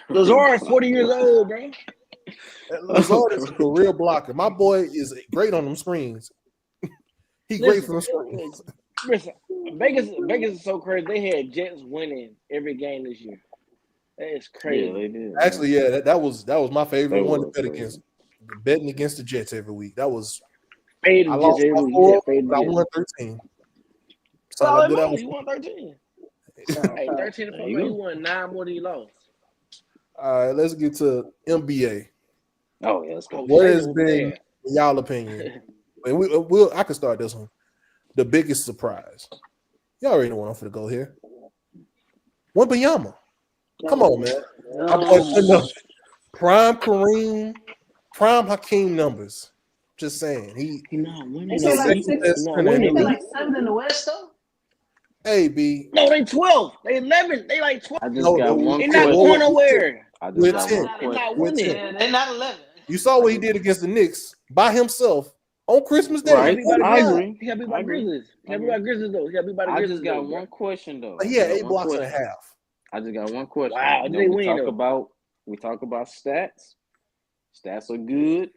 Lazard is 40 years old, bro. Lazard is a career blocker. My boy is great on them screens. He's great for the screens. Listen, Vegas is so crazy. They had Jets winning every game this year. That is crazy. Yeah, they did. Actually, yeah, that was my favorite one to bet against. Betting against the Jets every week. That was I lost my 4, but I won 13. So you won 13. Hey, 13 to 4, you won 9 more than you lost. All right, let's get to NBA. Oh, yeah, let's go. What has been, in y'all opinion, and I can start this one, the biggest surprise? Y'all already know what I'm going to go here. Wembanyama. Come on, man. Prime Kareem, prime Hakeem numbers. Just saying. He's not winning. They like 7 in the West, though? Hey, B. No, they 12. They 11. They like 12. I just got one. They're not going nowhere. With 10. They're not winning. Yeah, they're not 11. You saw what he did against the Knicks by himself on Christmas Day. Right. I agree. He got to be by Grizzlies. He got to be by Grizzlies, though. He got to be by the Grizzlies. I just got one question, though. But he had 8 blocks and a half. I just got one question. Wow, we talk about stats. Stats are good.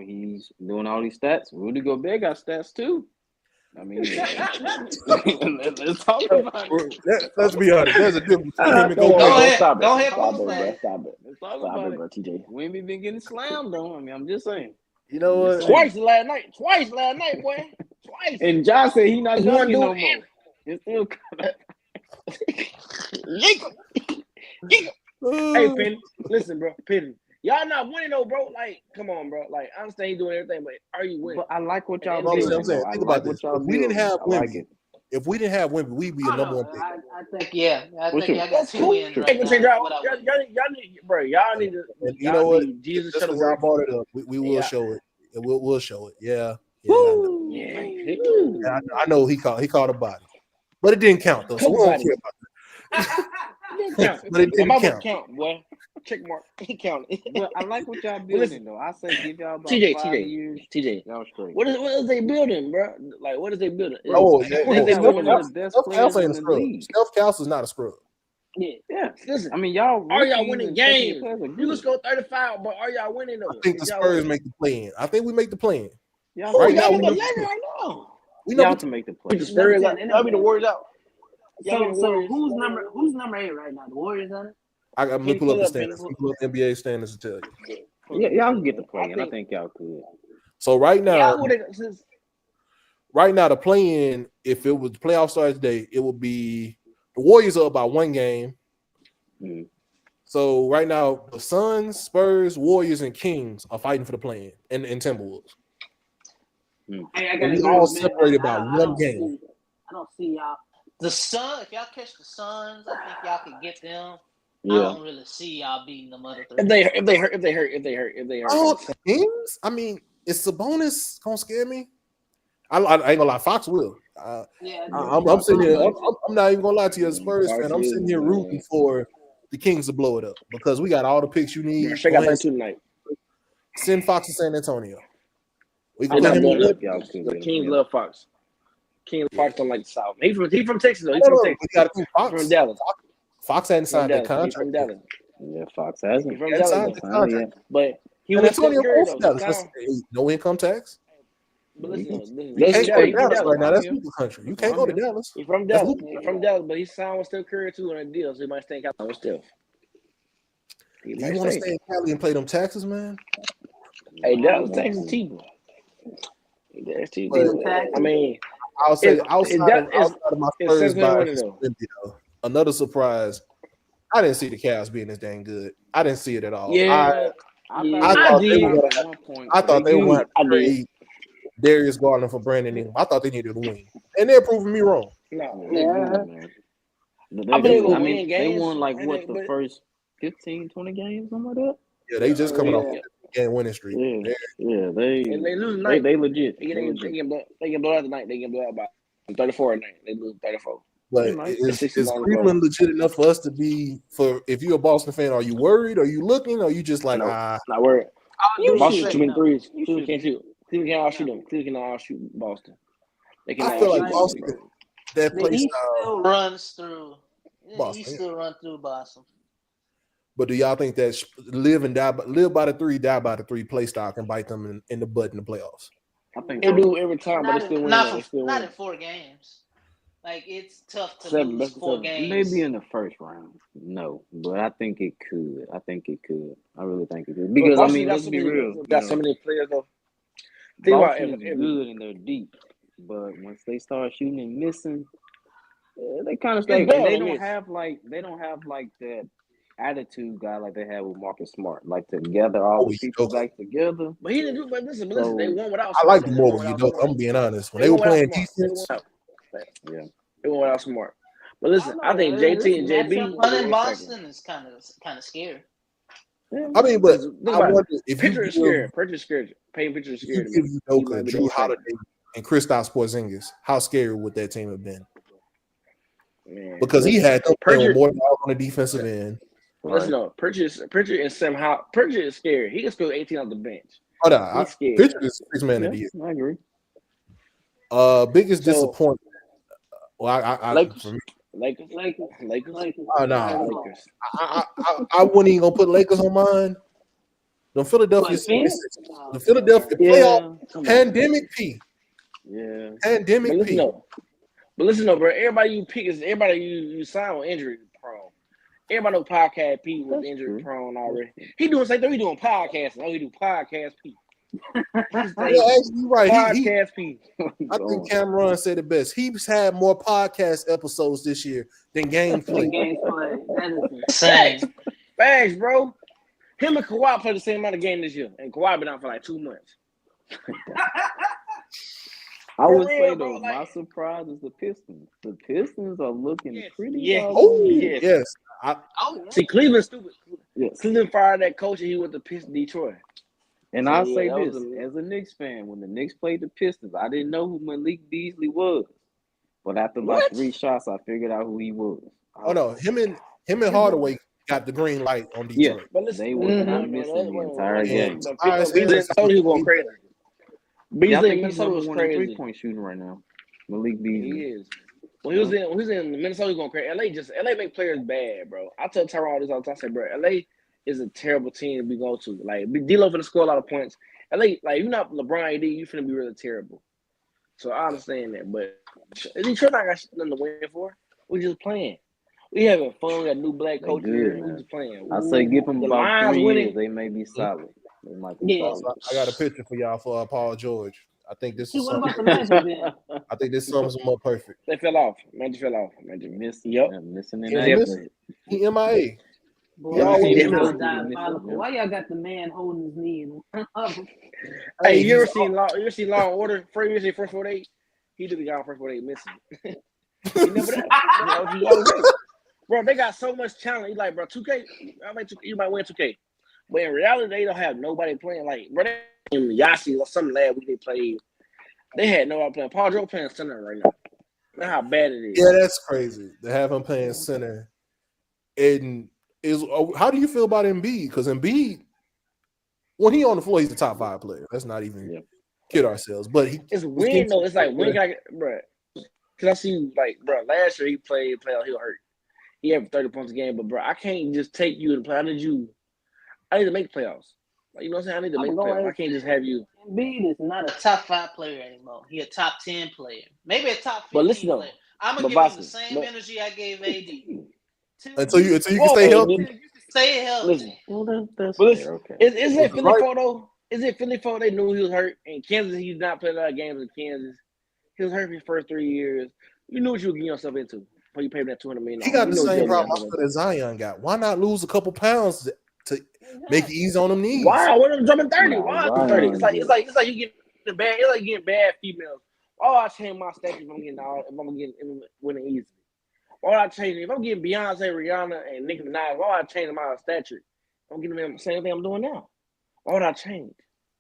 He's doing all these stats. Rudy Gobert got stats too. I mean, let's talk about it. Let's be honest. There's a difference. Go ahead. Stop it, bro, TJ. We ain't been getting slammed though. I mean, I'm just saying. You know what? Twice last night, boy. Twice. And Josh said he not doing no more. It's still Hey, Penny, listen, bro. Penny, y'all not winning though, bro. Like, come on, bro. Like, I understand you doing everything, but are you winning? But I like what y'all doing. I'm saying. Think about this. If we didn't have Wemby, we'd be a number 1 pick. I think I got 2 wins. Y'all need to. You know what? Jesus just because y'all brought it up, we will show it. We'll show it. Yeah. I know he caught a body, but it didn't count though. So we don't care about that. But it didn't count. Boy. Check mark. He counted. Well, I like what y'all building though. I say give y'all about TJ, 5 years. TJ. Y'all straight. What is they building, bro? Like, what is they building? Steph ain't a scrub. Steph Kelsey is not a scrub. Yeah. Listen, I mean, y'all are y'all winning games? You let's go 35, but are y'all winning though? I think the Spurs make the play-in. I think we make the play-in. Right now, we know to make the play. The Spurs out. I'll be the Warriors out. So who's number 8 right now? The Warriors on it? I'm gonna pull up the standings. Pull up NBA standings to tell you. Yeah, y'all can get the play in. I think y'all could. So right now, the play-in, if it was the playoff starts today, it would be the Warriors are up by 1 game. Mm-hmm. So right now, the Suns, Spurs, Warriors, and Kings are fighting for the play-in, and Timberwolves. And we all separated by 1 game. I don't see y'all. The Suns, if y'all catch the Suns, I think y'all can get them. Yeah. I don't really see y'all beating them other 3. If they hurt. Oh, Kings? I mean, is Sabonis gonna scare me? I ain't gonna lie, Fox will. I'm sitting here. I'm not even gonna lie to you, as a Spurs fan. I'm sitting here rooting for the Kings to blow it up because we got all the picks you need. Tonight. Send Fox to San Antonio. We can the Kings love Fox. King Fox don't like the South. He from Texas though. He's from Texas. Fox. From Dallas. Fox hadn't signed that contract. From Dallas. Yeah, Fox hasn't. He from Dallas. But he was Antonio Dallas. No income tax. But listen, you can't go to Dallas right now. That's super country. You can't go to Dallas. He's from Dallas. But he signed with Steph Curry too on a deal, so he might stay in California with Steph. You want to stay in Cali and play them taxes, man? Hey, Dallas taxes cheaper. That's cheap. I mean, I'll say outside of my Spurs bias, another surprise. I didn't see the Cavs being this dang good. I didn't see it at all. Yeah, I thought they were going to trade Darius Garland for Brandon Ingram. I thought they needed a wing, and they're proving me wrong. They won like what the first 15, 20 games, something like that. Yeah, they just coming off a game winning streak. They lose tonight. They legit. They can blow out tonight. They can blow out by 34 at night. They lose 34. But is Cleveland legit enough for us to be? For if you're a Boston fan, are you worried? Are you looking? Or are you just like not worried? Boston shooting threes. Cleveland can't shoot. Cleveland can't outshoot them. Cleveland can outshoot Boston. I feel like Boston. That play still runs through. Boston. He still runs through Boston. But do y'all think that live by the three, die by the three play style can bite them in the butt in the playoffs? I think they do every time, but they still win. Not in 4 games. Like it's tough to lose 4 games. Maybe in the first round, no, but I think it could. I really think it could because let's be real. Got so many players though. Boston is good and they're deep, but once they start shooting and missing, they kind of stay. They don't have like that attitude guy like they had with Marcus Smart, like to gather all the people back together. But he didn't do. But listen, they won without. I like the more when you know. I'm being honest. When they were playing defense, they won without Smart. But listen, I think JT and JB running Boston is kind of scary. I mean, but I wonder if Pitcher is scared. Pitcher scared. Paying pitcher is scared. If you know Drew Holiday and Kristaps Porzingis, how scary would that team have been? Man, because he had them playing more than on the defensive end. Listen, no, Pritchard and Sam Howell. Pritchard is scared. He can score 18 on the bench. Oh no, Pritchard is 6 man of the year. I agree. Biggest disappointment. Well, Lakers. Oh no, Lakers. I wasn't even gonna put Lakers on mine. The Philadelphia playoff pandemic P. Yeah, pandemic P. But listen, bro. Everybody you pick is everybody you sign with injury prone. Everybody know podcast P was injury prone already. He doing same thing. He doing podcasting. Oh, he do podcast P. Actually, right. Podcast P. I think Cameron said it best. He's had more podcast episodes this year than game play. That is insane. Facts, bro. Him and Kawhi played the same amount of game this year, and Kawhi been out for like 2 months. I would say though, my surprise is the Pistons. The Pistons are looking pretty. Yes. See, Cleveland's stupid. Yes. Cleveland fired that coach, and he went to Detroit. And I'll say this, as a Knicks fan, when the Knicks played the Pistons, I didn't know who Malik Beasley was. But after like 3 shots, I figured out who he was. Oh no, him and Hardaway got the green light on Detroit. Yeah, but listen, they were not missing the entire game. Beasley told he was going crazy. Beasley Minnesota was crazy. 3-point shooting right now. Malik Beasley. He is. When he was in Minnesota, he was going crazy. LA make players bad, bro. I tell Tyrone all this all the time. I say, bro, LA is a terrible team to be going to. Like, D-Lo finna score a lot of points. LA, like, you're not LeBron AD, you finna be really terrible. So I understand that, but Detroit not got nothing to win for. We just playing. We having fun. We got a new black coach here. We just playing. I say give them about 3 years. They may be solid. They might be solid. I got a picture for y'all for Paul George. I think this is something. I think this sums them up perfect. They fell off. Magic fell off. Magic missed. Yep. Missing in that. He MIA. Boy, why y'all got the man holding his knee? Hey, you ever seen Law and Order? First 48. He did the guy on first 48 missing. Bro, they got so much talent. He's like, bro, 2K. You might win 2K, but in reality, they don't have nobody playing. Like, bro, Yasi or some lad they played. They had nobody playing. Paul George playing center right now. That's how bad it is. Yeah, that's crazy. They have him playing center. And how do you feel about Embiid? Because Embiid, when he on the floor, he's the top 5 player. Let's not even kid ourselves. But it's weird though. It's like when can I get, bro? Because I see like, bro, last year he played playoff. He was hurt. He had 30 points a game, but bro, I can't just take you and play. I need to make playoffs. Like, you know what I'm saying? I need to make playoffs. I can't just have you. Embiid is not a top 5 player anymore. He a top 10 player, maybe a top 15 but listen, player. I'm gonna give him the same energy I gave AD. Until you can stay healthy. Stay healthy. Listen, that's listen, okay. Is it Philly fault though? Is it Philly fault they knew he was hurt? In Kansas, he's not playing a lot of games in Kansas. He was hurt for his first 3 years. You knew what you were getting yourself into when you paid him that $200 million. He got the same problem that Zion got. Why not lose a couple pounds to make it easy on them knees? Why? What am dropping 30? Why 30? It's like you getting bad. It's like you getting bad females. Why would I change my stature if I'm getting winning easy? Why would I change it? If I'm getting Beyonce, Rihanna, and Nicki Minaj, why would I change my stature? I'm getting the same thing I'm doing now. Why would I change?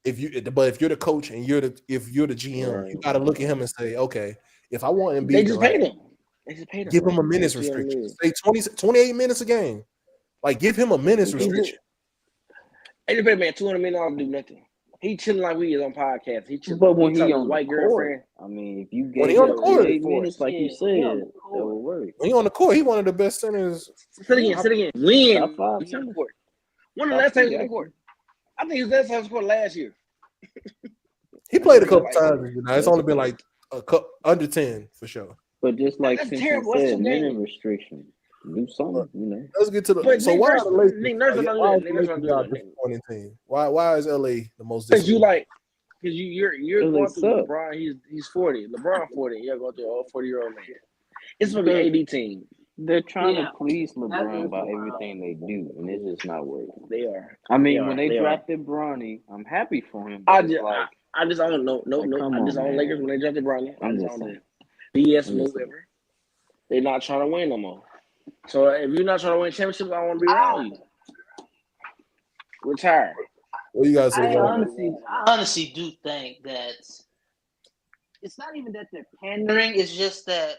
If you're the coach and you're the GM, you got to look at him and say, okay, if I want Embiid, they just paid him. They just paid him. Give him a minutes restriction. Say 28 minutes a game. Like give him a minutes restriction. They just paid man $200 million to do nothing. He chilling like we is on podcasts. He chilling. But when he on white the girlfriend, I mean, if you get 8 minutes, like you said, that would work. When he on the court, he one of the best centers. Sit again. When on the court? When the last time he was on the court? I think he was last time on the court last year. He played a couple times. It's only been like under 10 for sure. But just like since you said, minute restriction. Do something, Let's get to the. So why are the Lakers team? Why is LA the most? Because you're going through LeBron. He's 40. LeBron 40. You're going through a 40-year-old man. It's gonna be AD team. They're trying to please LeBron by everything they do, and it's just not working. They are. I mean, when they drafted Bronny, I'm happy for him. I just don't know. I just own Lakers when they drafted Bronny. I just own BS November. They're not trying to win no more. So if you're not trying to win championships, I don't want to be around you. Retire. What you guys say? I honestly do think that it's not even that they're pandering. It's just that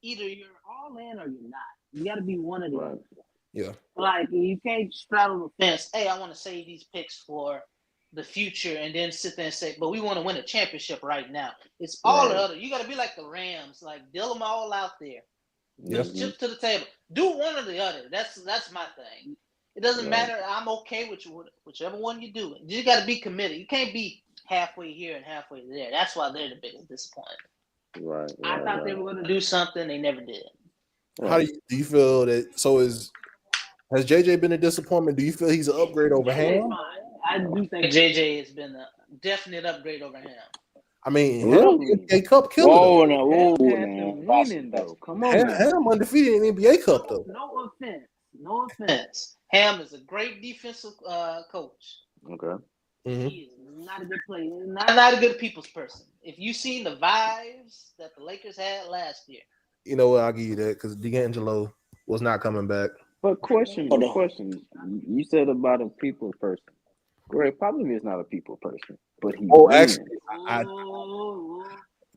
either you're all in or you're not. You got to be one of them. Yeah. Like you can't straddle the fence. Hey, I want to save these picks for the future, and then sit there and say, "But we want to win a championship right now." It's all the other. You got to be like the Rams. Like deal them all out there. Just chip to the table. Do one or the other. That's my thing. It doesn't matter. I'm okay with whichever one you do. You got to be committed. You can't be halfway here and halfway there. That's why they're the biggest disappointment. Right. I thought they were going to do something. They never did. How do you feel that? So has JJ been a disappointment? Do you feel he's an upgrade over Ham? I do think JJ has been a definite upgrade over Ham. I mean, NBA Cup killer. Whoa, man. Come on. Ham undefeated in NBA Cup, though. No offense. Ham is a great defensive coach. Okay. Mm-hmm. He is not a good player. Not a good people's person. If you seen the vibes that the Lakers had last year. You know what? I'll give you that because D'Angelo was not coming back. But question. You said about a people person. Greg Popovich is not a people person, but he. Oh, actually,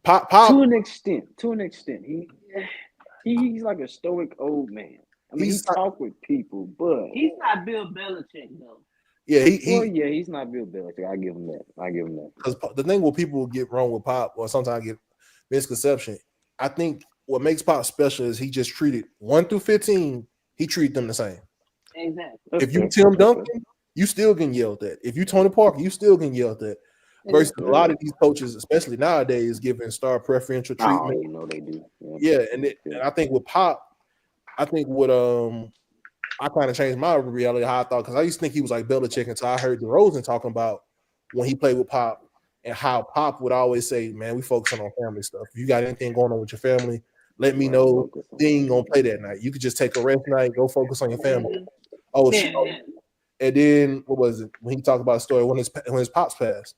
Pop to an extent. He's like a stoic old man. I mean, he talk with people, but he's not Bill Belichick though. Yeah, he's not Bill Belichick. I give him that. Because the thing what people get wrong with Pop, or sometimes get misconception. I think what makes Pop special is he just treated 1 through 15. He treated them the same. Exactly. If you Tim Duncan, you still can yell at that. If you Tony Parker, you still can yell at that. Versus a lot of these coaches, especially nowadays, giving star preferential treatment. You know they do. Yeah, and I think with Pop, I kind of changed my reality how I thought, because I used to think he was like Belichick until I heard DeRozan talking about when he played with Pop and how Pop would always say, "Man, we focusing on family stuff. If you got anything going on with your family, let me know. They ain't gonna play that night. You could just take a rest night, go focus on your family." Oh, and then what was it when he talked about a story when his pops passed,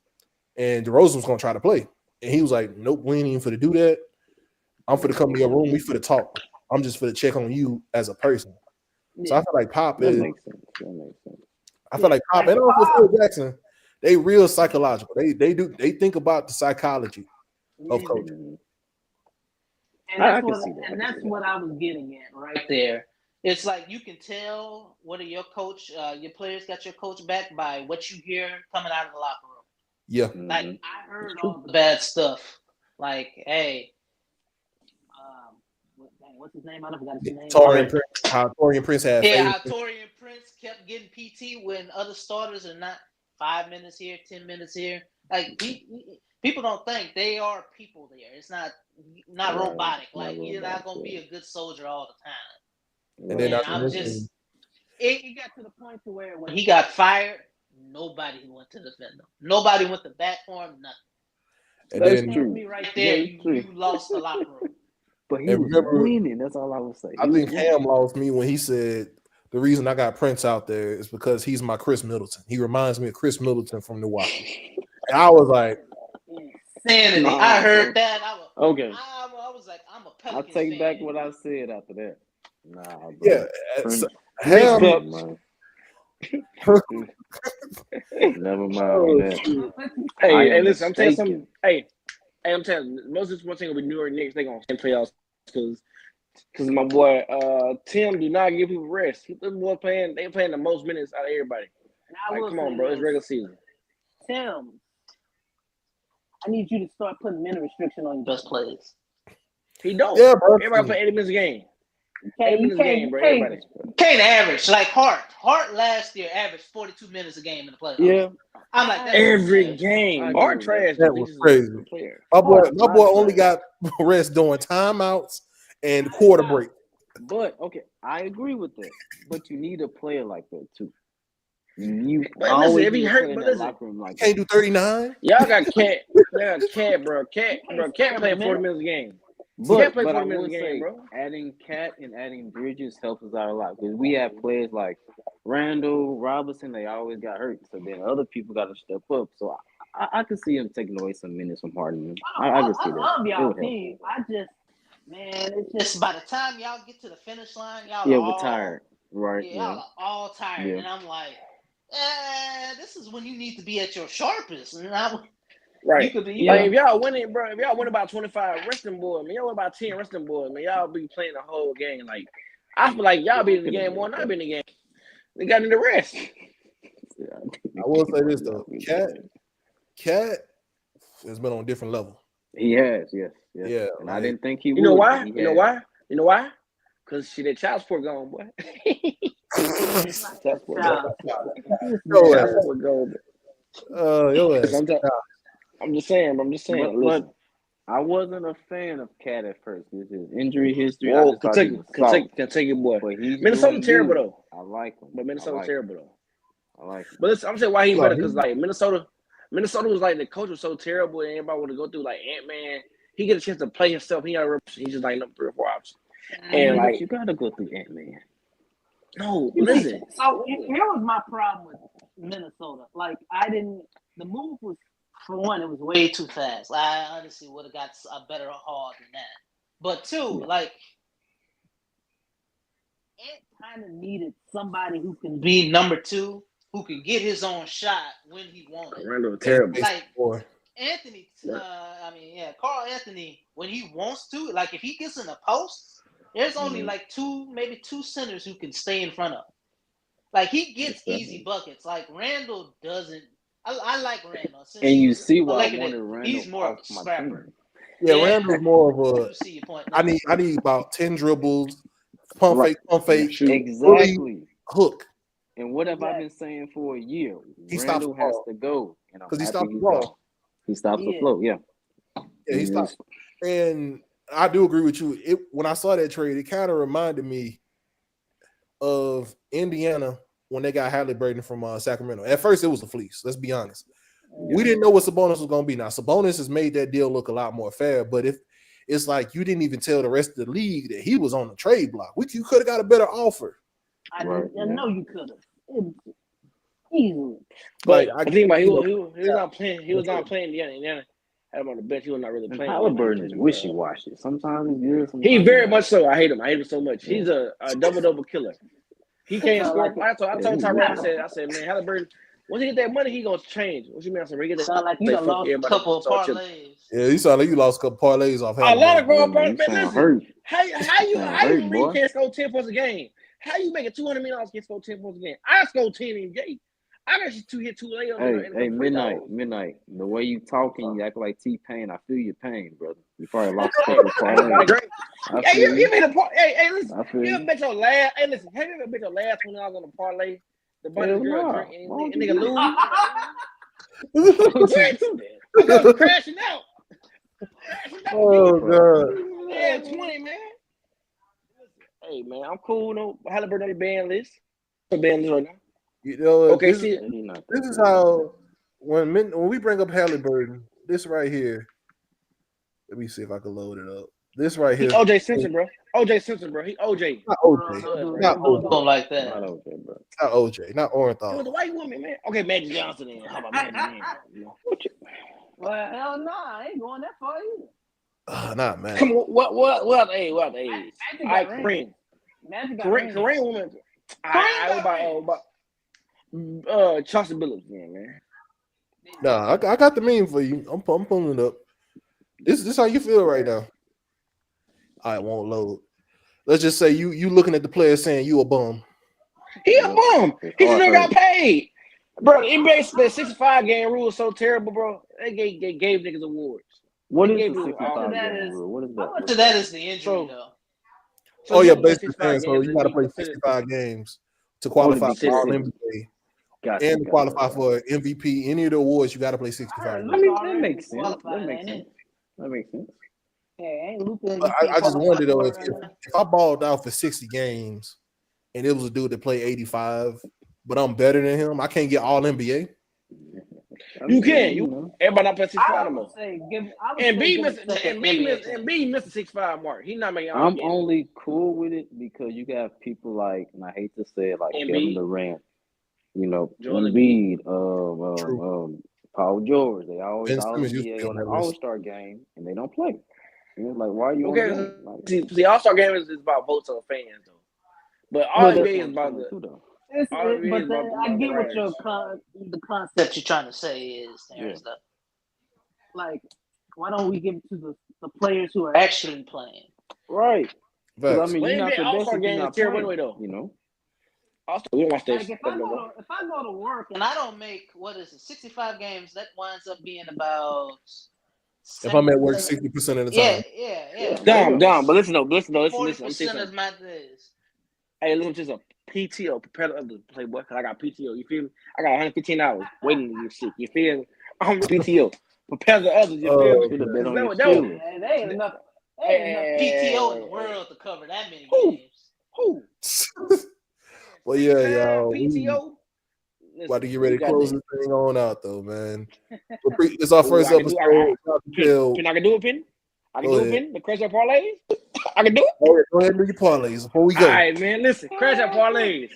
and DeRozan was gonna try to play, and he was like, "Nope, we ain't even for to do that. I'm for to come to your room. We for to talk. I'm just for to check on you as a person." So I feel like Pop is. That makes sense. I feel like Pop and also Phil Jackson. They real psychological. They think about the psychology of coaching. And that's what I was getting at right there. It's like you can tell whether your players got your coach back by what you hear coming out of the locker room. Yeah. Like I heard all the bad stuff. Like, hey, what's his name? I forgot his name. Torian Prince had. Yeah, how Torian Prince kept getting PT when other starters are not 5 minutes here, 10 minutes here. Like people don't think they are people there. It's not robotic. Like you're not gonna be a good soldier all the time. And then it got to the point to where when he got fired, nobody went to defend him. Nobody went to bat for him. Nothing. And That's then true. Me right there, you lost the locker room. But he was winning. That's all I would say. I think Ham lost me when he said the reason I got Prince out there is because he's my Chris Middleton. He reminds me of Chris Middleton from Milwaukee. And I was like, insanity. I heard that. I was like, I'm a Pelicans I'll take fan. back what I said after that. Nah, bro. yeah. Ham. Never mind on that. Hey, listen, I'm telling you something. Hey, I'm telling you, most of this one thing with New York Knicks, they're going to playoffs because my boy Tim do not give people rest. This boy playing the most minutes out of everybody. Like, come on, bro, it's regular season. Tim, I need you to start putting minute restriction on your best players. He don't. Yeah, bro. Everybody play 80 minutes a game. Can't average like Hart. Hart last year averaged 42 minutes a game in the playoffs. Yeah. I'm like that's every insane. game. Hart trash. That was crazy. My boy only got rest during timeouts and quarter break. But okay, I agree with that. But you need a player like that too. You always if he hurt, but listen, like can't do 39. Y'all got Cat. Cat, bro. Cat playing 40 minutes a game. But I would say bro. Adding Cat and adding Bridges helps us out a lot because we have players like Randall, Robinson. They always got hurt, so then other people got to step up. So I can see him taking away some minutes from Harden. I can see that. I love y'all team. It's just by the time y'all get to the finish line, y'all we're tired, right? Yeah, y'all are all tired, and I'm like, this is when you need to be at your sharpest. And right. You could be, like if y'all winning, bro. If y'all win about 25, resting boy, man. Y'all win about 10, resting boy, man. Y'all be playing the whole game. Like I feel like y'all be in the game more than I be in the game. They got in the rest. I will say this though, Cat has been on a different level. He has, yes. Yeah. And I didn't think he would. You know why? You know why? Because that child support gone, boy. Child support gone. I'm just saying. But I wasn't a fan of Cat at first. This is injury history. Whoa, Kentucky boy. Minnesota terrible though. I like him. But Minnesota terrible though. I like him. But listen, I'm saying why he's better because like Minnesota was like the coach was so terrible and everybody want to go through like Ant-Man. He get a chance to play himself. He's just like number 3 or 4 options. And like you gotta go through Ant-Man. No, listen. So here was my problem with Minnesota. Like the move was, for one, it was way too fast. I honestly would have got a better haul than that. But two, like Ant kind of needed somebody who can be number 2, who can get his own shot when he wants it. Randall terrible. Like Anthony, Carl Anthony, when he wants to, like if he gets in a post, there's only like maybe two centers who can stay in front of him. Like he gets easy buckets. Like Randall doesn't. I like Randall. And you see why I wanted Randall. He's more of a scrapper. Yeah, Randall's more of a. See your point. I need about 10 dribbles, pump fake, exactly, hook. And what have I been saying for a year? Randall has to go because he stopped the ball. He stops the flow. Yeah, he stops. And I do agree with you. When I saw that trade, it kind of reminded me of Indiana when they got Halliburton from Sacramento. At first, it was a fleece. Let's be honest. We didn't know what Sabonis was going to be. Now, Sabonis has made that deal look a lot more fair, but if it's like you didn't even tell the rest of the league that he was on the trade block, you could have got a better offer. I know you could have. Easily. But I think about he was not playing Indiana. Had him on the bench. He was not really playing. Halliburton is wishy-washy. Sometimes he's good. He very much so. I hate him so much. He's a double killer. He can't score. I told Tyrone, I said, man, Halliburton, once he get that money, he gonna change. What you mean? I said, get that. Sound like you lost a couple of parlays. Yeah, you sound like you lost a couple parlays off. A lot of growing parlays. Listen, how you can't score 10 points a game? How you making $200 million can't score 10 points a game? I scored 10 in game. I got you hit 2 late on. Hey, midnight. The way you talking, you act like T-Pain. I feel your pain, brother. You probably lost a couple parlays. You made a parlay. Hey, listen. You ever bet your last? Hey, listen. Have you ever bet your last $20 on a parlay? The bunch of girls drink and nigga lose. I'm crashing out. Oh god. Yeah, 20, man. Hey man, I'm cool. No Halliburton on the ban list. Ban list right now. You know, okay. This is how when we bring up Halliburton, this right here Let me see if I can load it up. This right here. OJ Simpson, bro. OJ Simpson, bro. He OJ. Not OJ. Not OJ. Don't like that. Not OJ, bro. Not OJ. Not It was Orenthal. a white woman, man. Okay, Magic Johnson. Then. How about Magic Johnson? Well, hell no, I ain't going that far either. Not man. Come on, what age? What age? Magic All got right, rings. Kareem. Magic got rings. Kareem woman. I about Chauncey Billups, man. Nah, I got the meme for you. I'm pulling it up. This how you feel right now. I won't load. Let's just say you looking at the player saying you a bum. He a bum. He still got paid. Bro, the NBA spent 65 game rule is so terrible, bro. They gave niggas awards. What They is gave the you 65 that game is- rule? What is How much that? of that is the injury, though? Oh yeah, you play basically 65 saying so games, you got to you play consider- 65 games to qualify for all considered. NBA Gotcha, and to qualify for MVP. Any of the awards, you got to play 65 I games. mean, that makes sense. qualified, That makes ain't sense. it? That makes sense. Yeah, ain't Luka. But I just wonder though if I balled out for 60 games and it was a dude that played 85, but I'm better than him, I can't get all NBA. You can. Everybody not play 65 I no would more. say give. I would And say B give missed it to- and B missed the 65 mark. He not making all I'm NBA. only cool with it because you got people like, and I hate to say it, like Embiid. Kevin Durant, Joel Embiid, True. Paul George. They always Ben all Simmons used to NBA be on on the that list. All-Star game, and they don't play. And it's like, why are you on Okay, the game? Like, see, All-Star game is about votes of fans though. But all NBA is about the. though. All NBA but is about the I get what writers. the concept. That you're trying to say is there's the Like, why don't we give it to the players who are actually playing. Right. Because I Facts. mean, Well, you're not NBA the best All-Star if you're game is not terrible playing, anyway, though. you know. Also, we don't watch that like shit. if I go to work And I don't make 65 games. That winds up being about. If I'm at work 60% of the time. Yeah. Dumb. But listen, listen. I'm 40% saying is something. my days. Hey, listen, just a PTO, prepare the other playboy, because I got PTO. You feel me? I got 115 hours waiting to get sick. You feel me? I'm PTO. Prepare the others. You feel me? Should have been on your That was- Steelers. they ain't enough. PTO in the world to cover that many Who? games. Who? Well, yeah, y'all. PTO. About to get ready to close this thing on out, though, man. It's Ooh, our first I can do- episode. Can I do it, Penny? I can do it, Penny? The crash out parlays? I can do it? Go ahead and do your parlays before we go. All right, man. Listen, crash out parlays.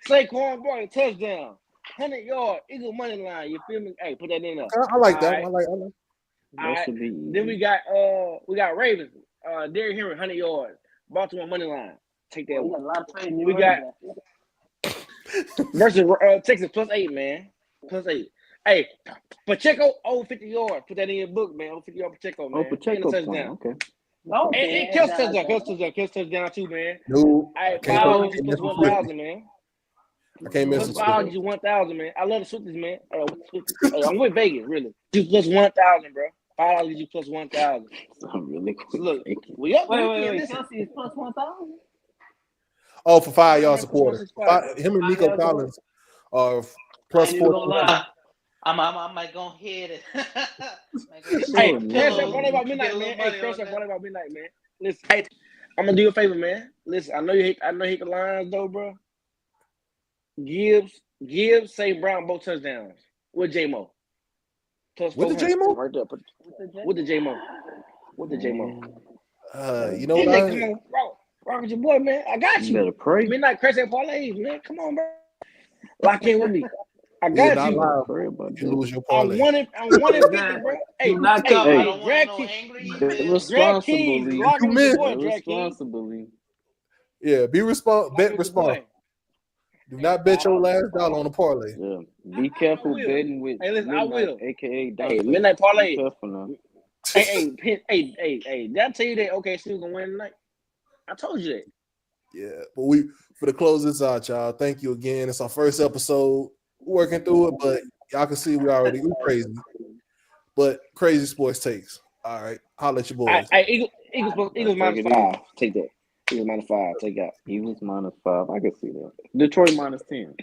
Saquon Barkley touchdown, 100-yard Eagle money line. You feel me? Hey, put that in there. I like that. All I like. All That right. should be Then we got Ravens. Derrick Henry, 100 yards. Baltimore money line. Take that We got one. a lot of trade. We got versus Texas +8, man. +8. Hey, Pacheco, 50 yards. Put that in your book, man. 50 yard Pacheco, man. Oh, Pacheco And a playing. touchdown. Okay. no. And Kelsey touchdown too, man. No, Hey, can't $5 miss plus the 1,000, man. I can't miss Plus it. $5 you 1,000, man. I love the Swifties, man. Hey, I'm with Vegas, really. You plus 1,000, bro. $5 you plus 1,000. I'm really quick. Look, we up. Wait. Listen. Kelsey is plus 1,000. Oh, for 5 yards a quarter. Plus Him and Nico 5 yards a Collins are plus I ain't even 4. gonna lie. I might go ahead and Hey, Oh, crash no. up one about midnight, man. Hey, crash up one about midnight, man. Listen, hey, I'm gonna do you a favor, man. Listen, I know you hate the Lions though, bro. Gibbs, St. Brown both touchdowns with J-Mo. Plus With the 400 J-Mo? right there. With the J-Mo. With the J-Mo. You know Hey, what? come on, rock with your boy, man. I got You you. better pray. Midnight crash up parlays, man. Come on, bro. Lock in with me. I Yeah, got not you. live. Pray about You that. lose your I'm parlay. 1 in 50, bro. Hey, not hey, cover. I hey, don't want drag no King. angry Bet emails. responsibly. Lock in with your boy, Bet Drag King. responsibly. Yeah, bet Lock in with your responsible. boy. Do not bet your last dollar on a parlay. Yeah. Be careful will. betting with Hey, listen, I midnight, will. aka Hey, Dante. midnight parlay. Be careful now. Hey, did I tell you that OKC was gonna win tonight? I told you that. Yeah, but for the close this out, y'all. Thank you again. It's our first episode. We're working through it, but y'all can see we crazy. But crazy sports takes. All right, holla at your boys. Eagles Take minus it 5. Take that. Eagles minus 5. Take that. Eagles -5. I can see that. Detroit -10.